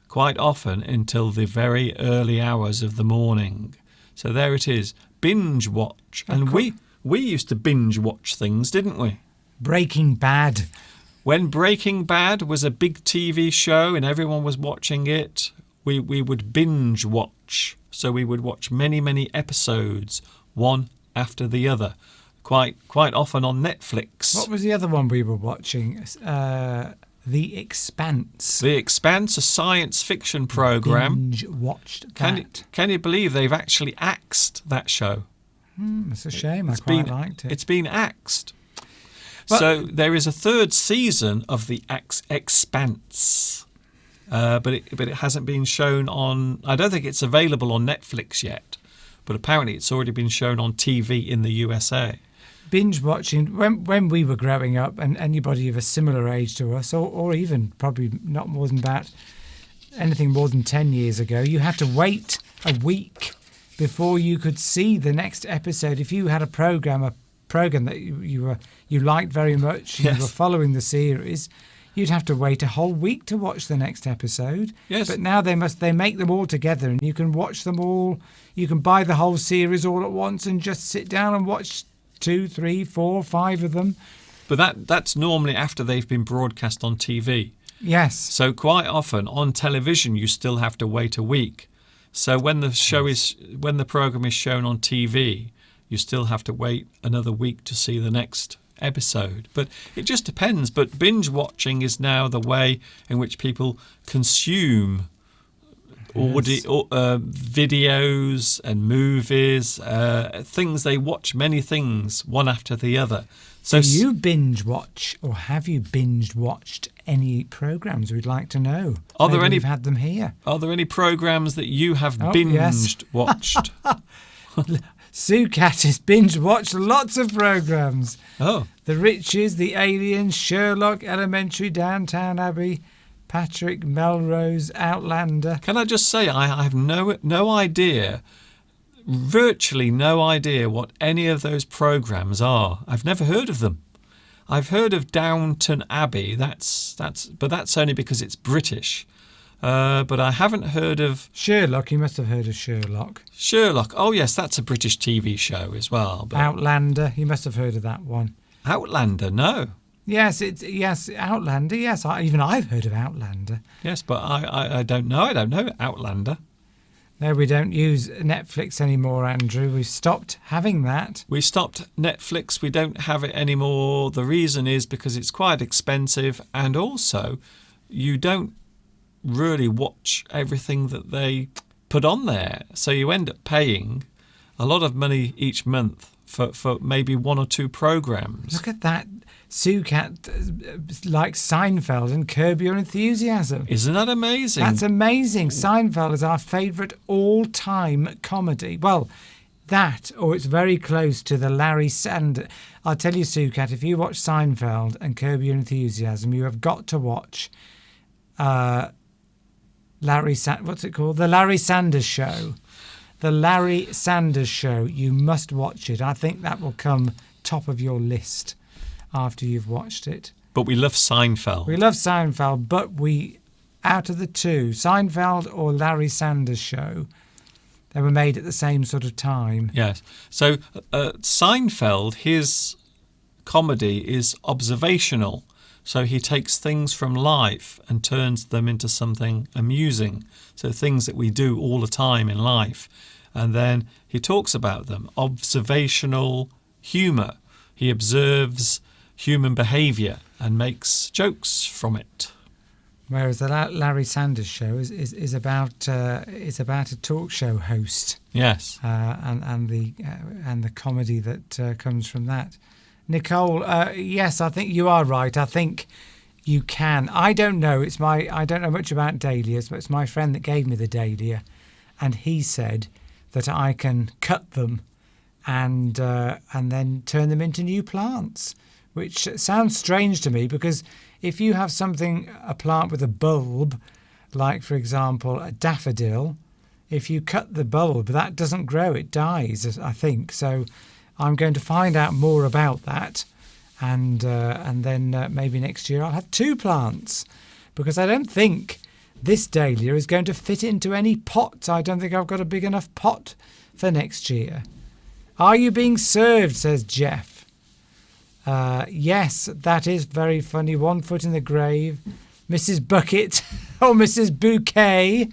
quite often until the very early hours of the morning. So there it is, binge watch. And we used to binge watch things, didn't we? Breaking Bad. When Breaking Bad was a big TV show and everyone was watching it, we would binge watch. So we would watch many episodes, one after the other, quite often on Netflix. What was the other one we were watching? The Expanse. The Expanse, a science fiction program. Binge watched that. Can you believe they've actually axed that show? It's a shame. I quite liked it. It's been axed. But, so there is a 3rd season of the Expanse, but it hasn't been shown on. I don't think it's available on Netflix yet, but apparently it's already been shown on TV in the USA. Binge watching when we were growing up, and anybody of a similar age to us, or even probably not more than that, anything more than 10 years ago, you had to wait a week before you could see the next episode. If you had a program that you liked very much, yes, you were following the series, you'd have to wait a whole week to watch the next episode. Yes. But now they make them all together, and you can watch them all. You can buy the whole series all at once and just sit down and watch 2, 3, 4, 5 of them. But that's normally after they've been broadcast on TV. Yes. So quite often on television you still have to wait a week. So when the program is shown on TV, you still have to wait another week to see the next episode. But it just depends. But binge watching is now the way in which people consume videos and movies, things. They watch many things one after the other. So Do you binge watch, or have you binge watched any programs? We'd like to know. Are there Maybe any- we've had them here? Are there any programs that you have Oh, binged yes. watched? Sue Cat has binge watched lots of programs. Oh, The Riches, The Aliens, Sherlock, Elementary, Downtown Abbey, Patrick, Melrose, Outlander. can I just say I have no idea, virtually no idea what any of those programs are. I've never heard of them. I've heard of Downton Abbey. But that's only because it's British. But I haven't heard of Sherlock, you must have heard of Sherlock. Sherlock. Oh yes, that's a British TV show as well. But Outlander, you must have heard of that one. Outlander, no. Yes, Outlander. Yes, even I've heard of Outlander. Yes, but I don't know. I don't know Outlander. No, we don't use Netflix anymore, Andrew. We've stopped having that. We stopped Netflix. We don't have it anymore. The reason is because it's quite expensive, and also you don't really watch everything that they put on there. So you end up paying a lot of money each month for maybe one or two programs. Look at that. Sue Cat likes Seinfeld and Curb Your Enthusiasm. Isn't that amazing? That's amazing. Seinfeld is our favourite all-time comedy. Well, that, or it's very close to the Larry Sanders. I'll tell you, Sue Cat, if you watch Seinfeld and Curb Your Enthusiasm, you have got to watch what's it called? The Larry Sanders Show. The Larry Sanders Show. You must watch it. I think that will come top of your list after you've watched it. But we love Seinfeld. We love Seinfeld, but out of the two, Seinfeld or Larry Sanders Show, they were made at the same sort of time. Yes. So Seinfeld, his comedy is observational. So he takes things from life and turns them into something amusing. So things that we do all the time in life. And then he talks about them. Observational humour. He observes human behaviour and makes jokes from it. Whereas the Larry Sanders Show is about a talk show host. Yes. And the comedy that comes from that. Nicole, yes, I think you are right. I think you can. I don't know. I don't know much about dahlias, but it's my friend that gave me the dahlia, and he said that I can cut them and then turn them into new plants, which sounds strange to me because if you have a plant with a bulb, like for example a daffodil, if you cut the bulb, that doesn't grow; it dies. I think so. I'm going to find out more about that, and then maybe next year I'll have two plants, because I don't think this dahlia is going to fit into any pot. I don't think I've got a big enough pot for next year. Are you being served? Says Jeff. Yes, that is very funny. 1 foot in the grave, Mrs. Bucket or Mrs. Bouquet.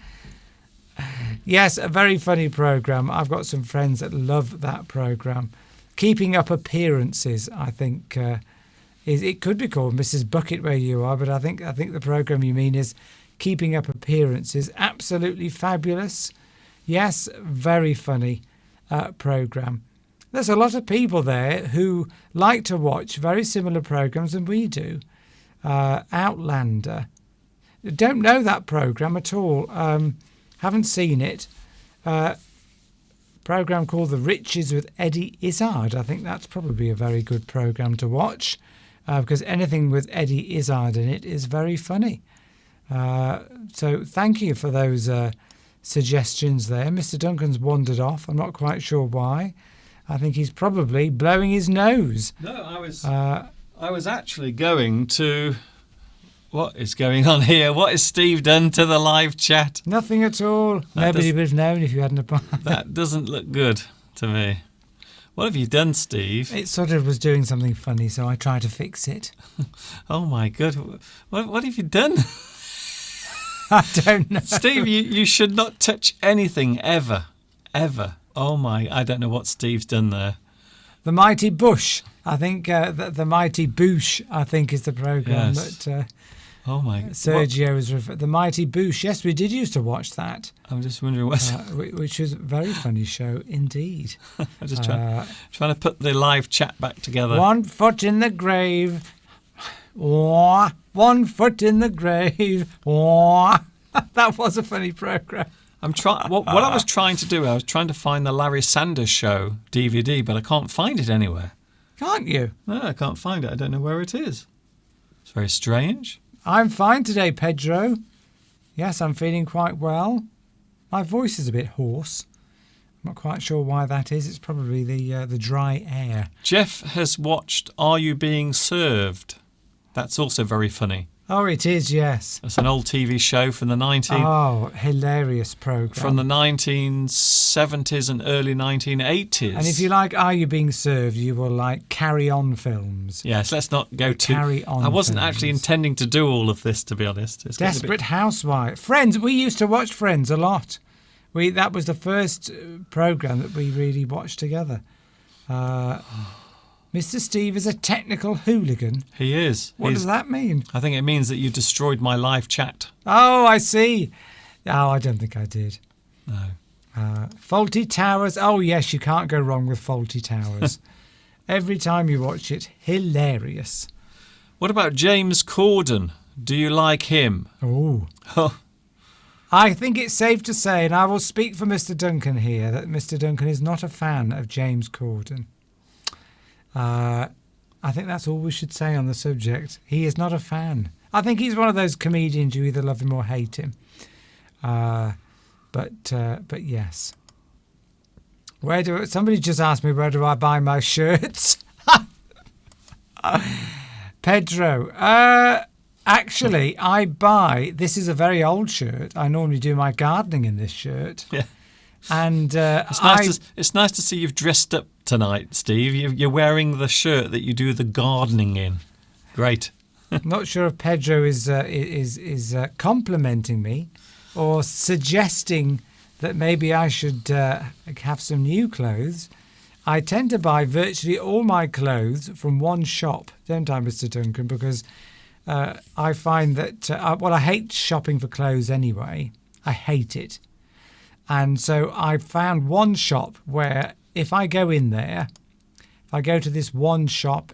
Yes, a very funny programme. I've got some friends that love that programme. Keeping Up Appearances, I think, it could be called Mrs. Bucket where you are, but I think the programme you mean is Keeping Up Appearances. Absolutely fabulous. Yes, very funny programme. There's a lot of people there who like to watch very similar programmes than we do. Outlander. Don't know that programme at all. Haven't seen it. Programme called The Riches with Eddie Izzard. I think that's probably a very good programme to watch because anything with Eddie Izzard in it is very funny. So thank you for those suggestions there. Mr. Duncan's wandered off. I'm not quite sure why. I think he's probably blowing his nose. No, I was actually going to... What is going on here? What has Steve done to the live chat? Nothing at all. Nobody would have known if you hadn't applied. That doesn't look good to me. What have you done, Steve? It sort of was doing something funny, so I tried to fix it. Oh my God. What have you done? I don't know. Steve, you should not touch anything ever. Ever. Oh my, I don't know what Steve's done there. The Mighty Bush. I think the Mighty Boosh, I think, is the program Yes. that Oh my! Sergio is the Mighty Boosh. Yes, we did used to watch that, I'm just wondering what's. which was a very funny show indeed. I'm just trying to put the live chat back together. 1 foot in the grave. Oh, 1 foot in the grave. Oh. That was a funny program. I'm trying. What I was trying to do, I was trying to find the Larry Sanders Show DVD, but I can't find it anywhere. Can't you? No, I can't find it. I don't know where it is. It's very strange. I'm fine today, Pedro. Yes, I'm feeling quite well. My voice is a bit hoarse. I'm not quite sure why that is. It's probably the dry air. Jeff has watched Are You Being Served? That's also very funny. Oh, it is, yes. It's an old TV show from the Hilarious program. from the 1970s and early 1980s. And if you like Are You Being Served, you will like Carry On films. Yes, let's not go too. Carry On I wasn't films. actually intending to do all of this, to be honest. It's getting a bit- Desperate Housewife. Friends, we used to watch Friends a lot. That was the first program that we really watched together. Mr. Steve is a technical hooligan. He is. What does that mean? I think it means that you destroyed my live chat. Oh, I see. Oh, I don't think I did. No. Faulty Towers. Oh, yes, you can't go wrong with Faulty Towers. Every time you watch it, hilarious. What about James Corden? Do you like him? Oh. I think it's safe to say, and I will speak for Mr. Duncan here, that Mr. Duncan is not a fan of James Corden. I think that's all we should say on the subject. He is not a fan. I think he's one of those comedians you either love him or hate him. But yes. Somebody just asked me, where do I buy my shirts? Pedro. Actually, this is a very old shirt. I normally do my gardening in this shirt. Yeah. And it's nice to see you've dressed up tonight, Steve. You're wearing the shirt that you do the gardening in. Great. I'm not sure if Pedro is complimenting me or suggesting that maybe I should have some new clothes. I tend to buy virtually all my clothes from one shop, don't I, Mr. Duncan? Because I find that, I hate shopping for clothes anyway. I hate it. And so I found one shop where if I go in there, if I go to this one shop,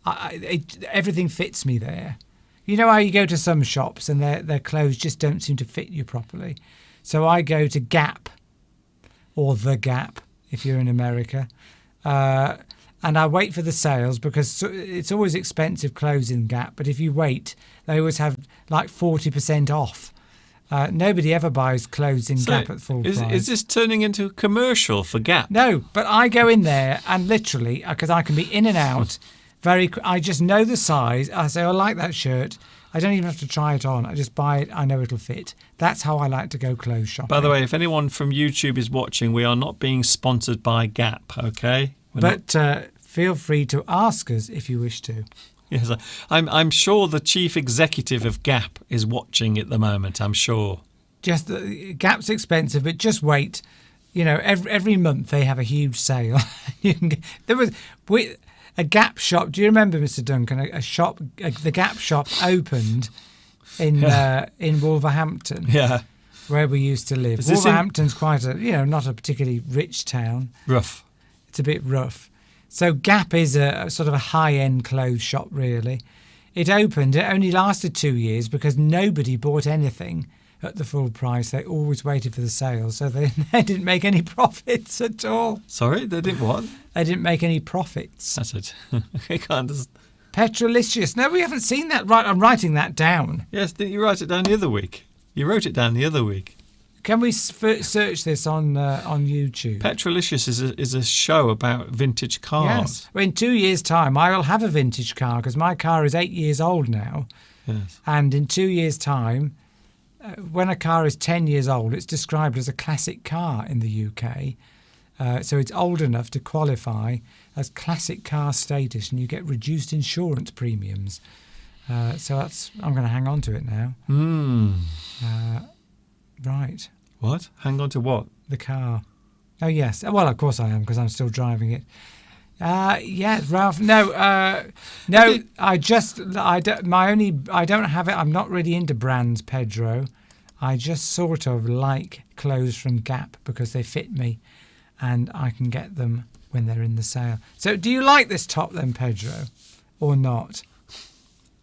everything fits me there. You know how you go to some shops and their clothes just don't seem to fit you properly. So I go to Gap, or The Gap, if you're in America, and I wait for the sales because it's always expensive clothes in Gap. But if you wait, they always have like 40% off. Nobody ever buys clothes in Gap at full price. Is this turning into a commercial for Gap? No, but I go in there and literally, because I can be in and out, I just know the size. I say, I like that shirt. I don't even have to try it on. I just buy it. I know it'll fit. That's how I like to go clothes shopping. By the way, if anyone from YouTube is watching, we are not being sponsored by Gap, okay? Feel free to ask us if you wish to. Yes, I'm sure the chief executive of Gap is watching at the moment. I'm sure. Just Gap's expensive, but just wait. You know, every month they have a huge sale. A Gap shop. Do you remember, Mr. Duncan? The Gap shop opened in Wolverhampton. Yeah. Where we used to live. Wolverhampton's quite not a particularly rich town. Rough. It's a bit rough. So Gap is a sort of a high-end clothes shop, really. It opened. It only lasted 2 years because nobody bought anything at the full price. They always waited for the sales, so they didn't make any profits at all. Sorry, they didn't what? They didn't make any profits. That's it. I can't just... Petrolicious. No, we haven't seen that. Right, I'm writing that down. Yes, didn't you write it down the other week? You wrote it down the other week. Can we search this on YouTube? Petrolicious is a show about vintage cars. Yes. Well, in 2 years' time, I will have a vintage car because my car is 8 years old now. Yes. And in 2 years' time, when a car is 10 years old, it's described as a classic car in the UK. So it's old enough to qualify as classic car status, and you get reduced insurance premiums. So I'm going to hang on to it now. Right. What? Hang on to what? The car. Oh, yes. Well, of course I am, because I'm still driving it. Yes, Ralph. No, no. Okay. I don't have it. I'm not really into brands, Pedro. I just sort of like clothes from Gap because they fit me, and I can get them when they're in the sale. So, do you like this top then, Pedro, or not?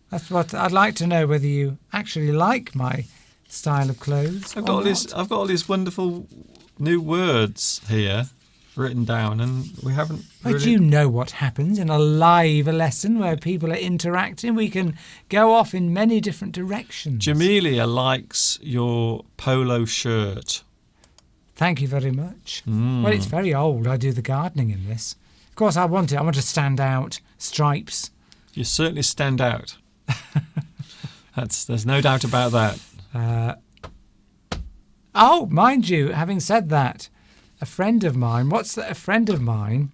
That's what I'd like to know, whether you actually like my style of clothes. I've got all these wonderful new words here written down, and we haven't. But really... you know what happens in a live lesson where people are interacting. We can go off in many different directions. Jamelia likes your polo shirt. Thank you very much. Well, it's very old. I do the gardening in this. Of course, I want it. I want to stand out. Stripes. You certainly stand out. There's no doubt about that. Oh, mind you, having said that, a friend of mine, a friend of mine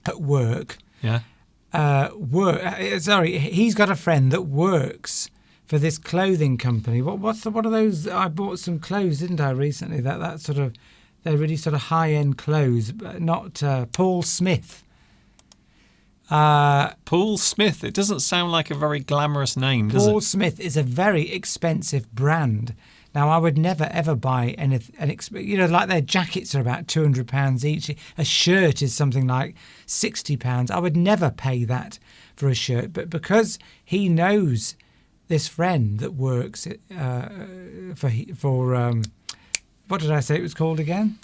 at work, Yeah. he's got a friend that works for this clothing company. What are those? I bought some clothes, didn't I, recently? That sort of, they're really sort of high-end clothes, but not Paul Smith. Paul Smith. It doesn't sound like a very glamorous name, does Paul it? Smith is a very expensive brand. Now, I would never ever buy like their jackets are about £200 each. A shirt is something like £60. I would never pay that for a shirt. But because he knows this friend that works for what did I say it was called again?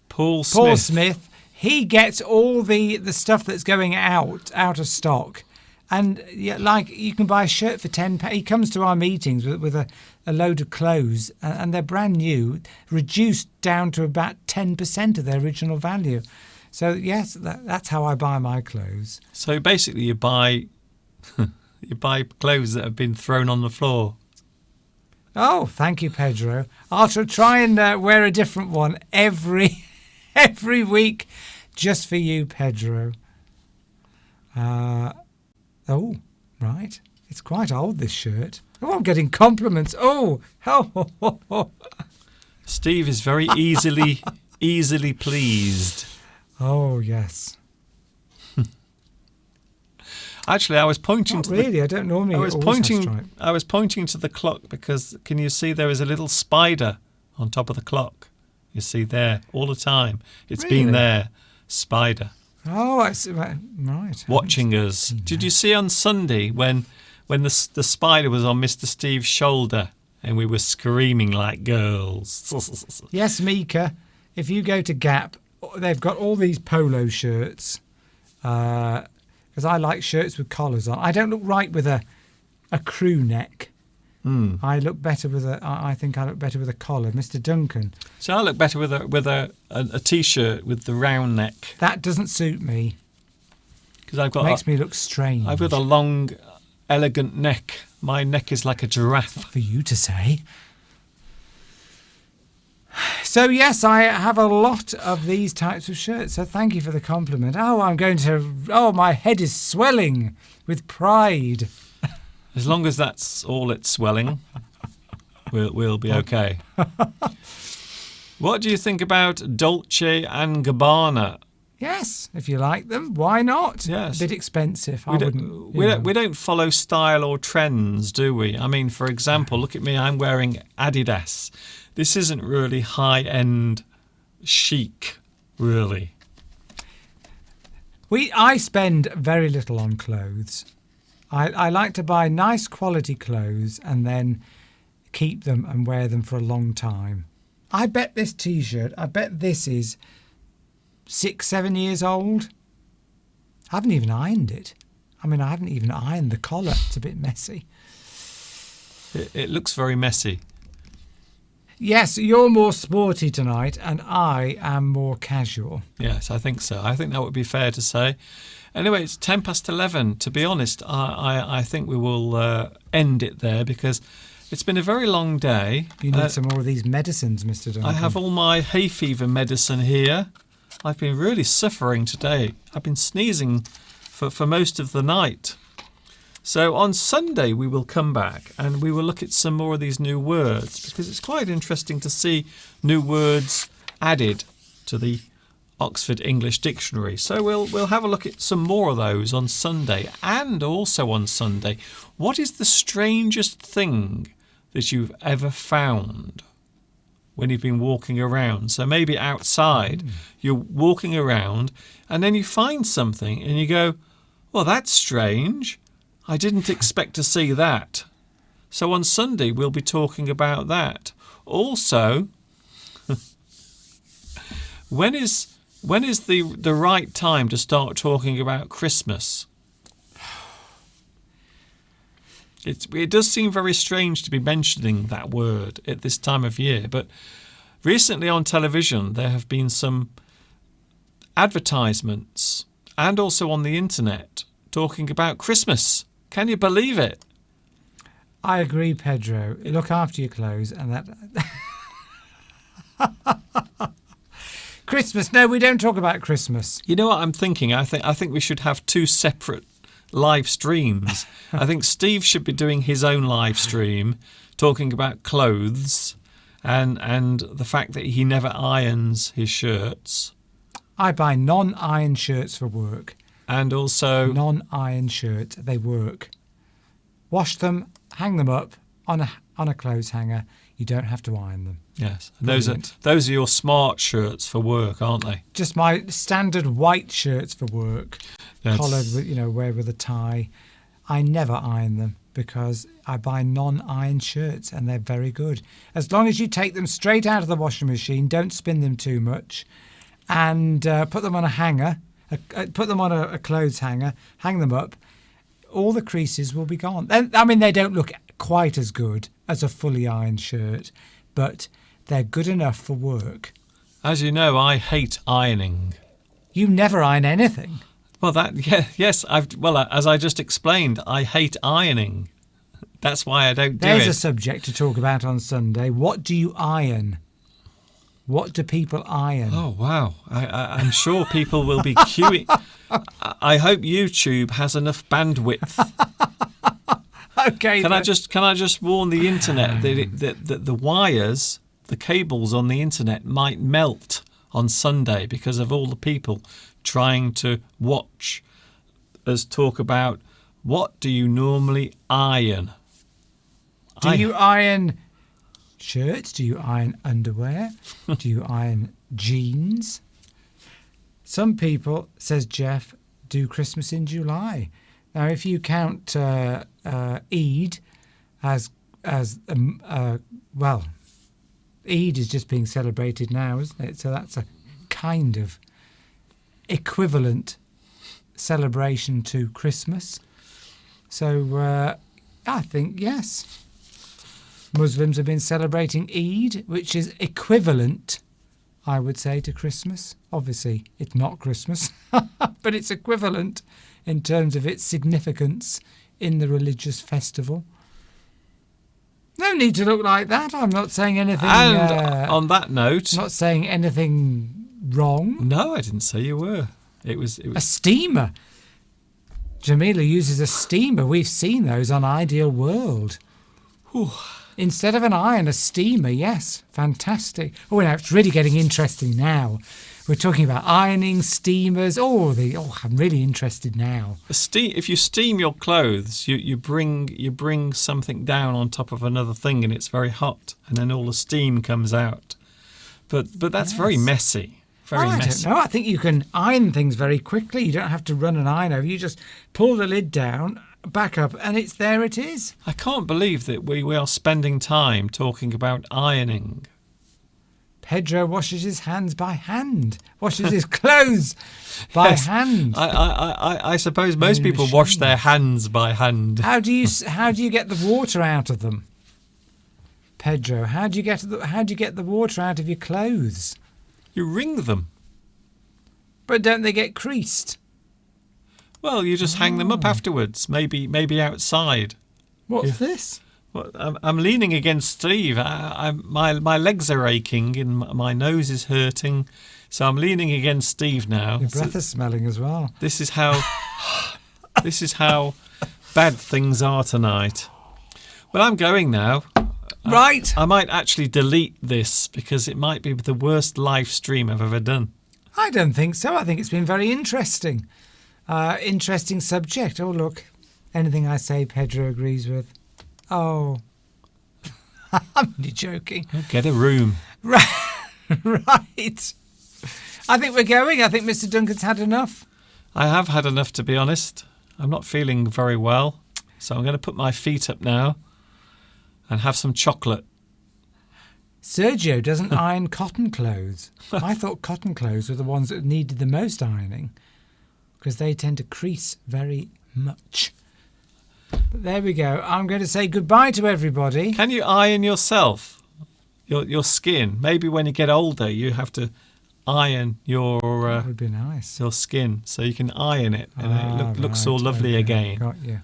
Paul Smith. Paul Smith. He gets all the stuff that's going out of stock. And like you can buy a shirt for £10. He comes to our meetings with a load of clothes, and they're brand new, reduced down to about 10% of their original value. So yes, that's how I buy my clothes. So basically, you buy clothes that have been thrown on the floor. Oh, thank you, Pedro. I'll try and wear a different one every week, just for you, Pedro. Oh, right. It's quite old, this shirt. Oh, I'm getting compliments. Oh. Steve is very easily pleased. Oh, yes. Actually, I was pointing Not to really. I don't normally. I was pointing to the clock because can you see there is a little spider on top of the clock? You see there all the time. It's been Really? there, spider. Oh, I see. Right. Watching us. Did you see on Sunday when the spider was on Mr. Steve's shoulder and we were screaming like girls? Yes, Mika. If you go to Gap, they've got all these polo shirts. Because I like shirts with collars on. I don't look right with a crew neck. I look better with I think I look better with a collar, Mr. Duncan. So I look better with a t-shirt with the round neck That doesn't suit me. because I've got Makes me look strange. I've got a long, elegant neck. My neck is like a giraffe. For you to say. So yes, I have a lot of these types of shirts. So thank you for the compliment. Oh, my head is swelling with pride. As long as that's all it's swelling, we'll be okay. What do you think about Dolce and Gabbana? Yes, if you like them, why not? Yes. A bit expensive. We don't follow style or trends, do we? I mean, for example, look at me. I'm wearing Adidas. This isn't really high-end chic, really. I spend very little on clothes. I like to buy nice quality clothes and then keep them and wear them for a long time. I bet this T-shirt, this is 6-7 years old. I haven't even ironed it. I mean, I haven't even ironed the collar. It's a bit messy. It looks very messy. Yes, you're more sporty tonight and I am more casual. Yes, I think so. I think that would be fair to say. Anyway, it's 11:10. To be honest, I think we will end it there because it's been a very long day. You need some more of these medicines, Mr. Duncan. I have all my hay fever medicine here. I've been really suffering today. I've been sneezing for most of the night. So on Sunday we will come back and we will look at some more of these new words because it's quite interesting to see new words added to the Oxford English Dictionary. So we'll have a look at some more of those on Sunday. And also on Sunday, what is the strangest thing that you've ever found when you've been walking around? So maybe outside, you're walking around and then you find something and you go, well, that's strange. I didn't expect to see that. So on Sunday, we'll be talking about that. Also, when is the right time to start talking about Christmas? It does seem very strange to be mentioning that word at this time of year, but recently on television there have been some advertisements and also on the internet talking about Christmas. Can you believe it? I agree, Pedro. Look after your clothes and that. Christmas. No, we don't talk about Christmas. You know what I'm thinking? I think we should have two separate live streams. I think Steve should be doing his own live stream talking about clothes and the fact that he never irons his shirts. I buy non-iron shirts for work. And also non-iron shirts, they work. Wash them, hang them up on a clothes hanger. You don't have to iron them. Yes, Brilliant. those are your smart shirts for work, aren't they? Just my standard white shirts for work, collared with wear with a tie. I never iron them because I buy non-iron shirts and they're very good. As long as you take them straight out of the washing machine, don't spin them too much, and put them on a hanger, put them on a clothes hanger, hang them up. All the creases will be gone. I mean, they don't look quite as good as a fully ironed shirt, but they're good enough for work. As you know, I hate ironing. You never iron anything. Well, yes. As I just explained, I hate ironing. That's why I don't do it. There's a subject to talk about on Sunday. What do you iron? What do people iron? Oh, wow. I'm sure people will be queuing. I hope YouTube has enough bandwidth. Okay. Can I just warn the internet that the wires, the cables on the internet might melt on Sunday because of all the people trying to watch us talk about what do you normally iron? Do you iron shirts? Do you iron underwear? Do you iron jeans? Some people, says Jeff, do Christmas in July. Now, if you count Eid as well, Eid is just being celebrated now, isn't it? So that's a kind of equivalent celebration to Christmas. So I think, yes, Muslims have been celebrating Eid, which is equivalent, I would say, to Christmas. Obviously, it's not Christmas, but it's equivalent in terms of its significance in the religious festival. No need to look like that. I'm not saying anything. And on that note, not saying anything wrong. No, I didn't say you were. It was a steamer. Jamila uses a steamer. We've seen those on Ideal World. Whew. Instead of an iron, a steamer. Yes, fantastic. Oh, now it's really getting interesting now. We're talking about ironing, steamers. I'm really interested now. If you steam your clothes, you bring something down on top of another thing, and it's very hot, and then all the steam comes out. But that's very messy. Very messy. I don't know. I think you can iron things very quickly. You don't have to run an iron over. You just pull the lid down, back up, and there it is. I can't believe that we are spending time talking about ironing. Pedro washes his hands by hand. Washes his clothes by hand. I suppose most people wash their hands by hand. How do you get the water out of them, Pedro? How do you get the water out of your clothes? You wring them. But don't they get creased? Well, you just hang them up afterwards. Maybe outside. What's this? Well, I'm leaning against Steve. My legs are aching and my nose is hurting, so I'm leaning against Steve now. Your breath is smelling as well. This is how bad things are tonight. Well, I'm going now. Right. I might actually delete this because it might be the worst live stream I've ever done. I don't think so. I think it's been very interesting. Interesting subject. Oh, look. Anything I say, Pedro agrees with. Oh. I'm only joking. Get a room. Right. I think we're going. I think Mr. Duncan's had enough. I have had enough, to be honest. I'm not feeling very well. So I'm going to put my feet up now and have some chocolate. Sergio doesn't iron cotton clothes. I thought cotton clothes were the ones that needed the most ironing because they tend to crease very much. But there we go. I'm going to say goodbye to everybody. Can you iron yourself? Your skin? Maybe when you get older, you have to iron That would be nice. your skin so you can iron it and it looks all Right, lovely okay, again. Got you.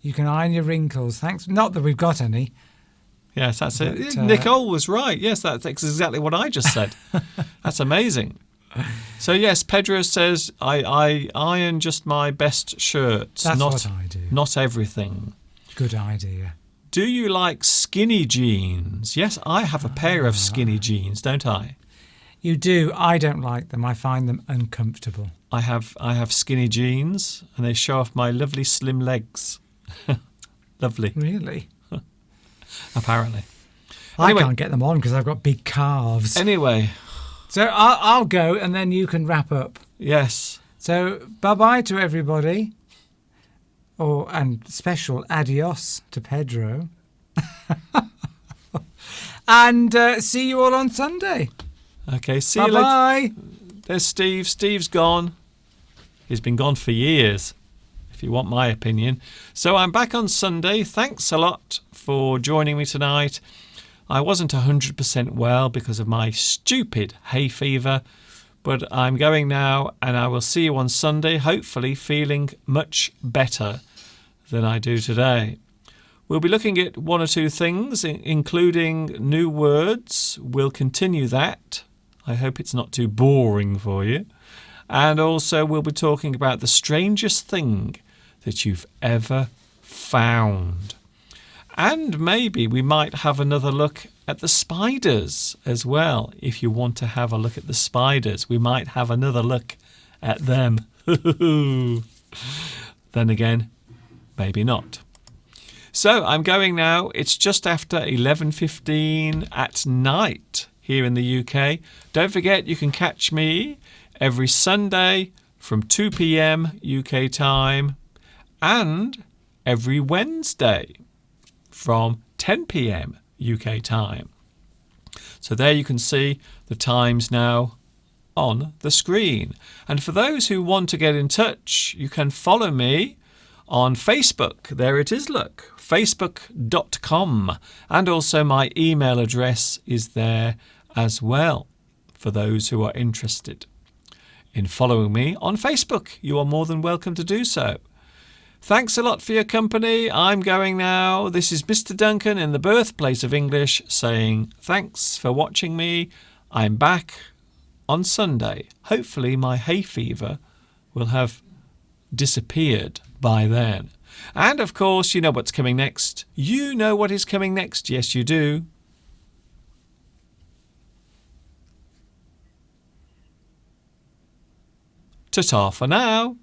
You can iron your wrinkles. Thanks. Not that we've got any. Yes, that's it. But, Nicole was right. Yes, that's exactly what I just said. That's amazing. So yes, Pedro says I iron just my best shirts, That's not what I do. not everything. Good idea. Do you like skinny jeans? Yes, I have a pair of skinny jeans, don't I? You do. I don't like them. I find them uncomfortable. I have skinny jeans and they show off my lovely slim legs. Lovely, Really? apparently. Anyway. I can't get them on because I've got big calves. Anyway, So I'll go and then you can wrap up. yes. So bye-bye to everybody. And special adios to Pedro. And see you all on Sunday. Okay, see you later. Bye-bye. There's Steve. Steve's gone. He's been gone for years, if you want my opinion. So I'm back on Sunday. Thanks a lot for joining me tonight. I wasn't 100% well because of my stupid hay fever, but I'm going now and I will see you on Sunday, hopefully feeling much better than I do today. We'll be looking at one or two things, including new words. We'll continue that. I hope it's not too boring for you. And also we'll be talking about the strangest thing that you've ever found. And maybe we might have another look at the spiders as well. If you want to have a look at the spiders, we might have another look at them. Then again, maybe not. So I'm going now. It's just after 11:15 at night here in the UK. Don't forget you can catch me every Sunday from 2 p.m. UK time and every Wednesday from 10 p.m. UK time. So there you can see the times now on the screen. And for those who want to get in touch, you can follow me on Facebook. There it is, look, facebook.com. And also my email address is there as well for those who are interested in following me on Facebook. You are more than welcome to do so. Thanks a lot for your company. I'm going now. This is Mr. Duncan in the birthplace of English saying thanks for watching me. I'm back on Sunday. Hopefully my hay fever will have disappeared by then. And of course, you know what's coming next. You know what is coming next. Yes, you do. Ta-ta for now.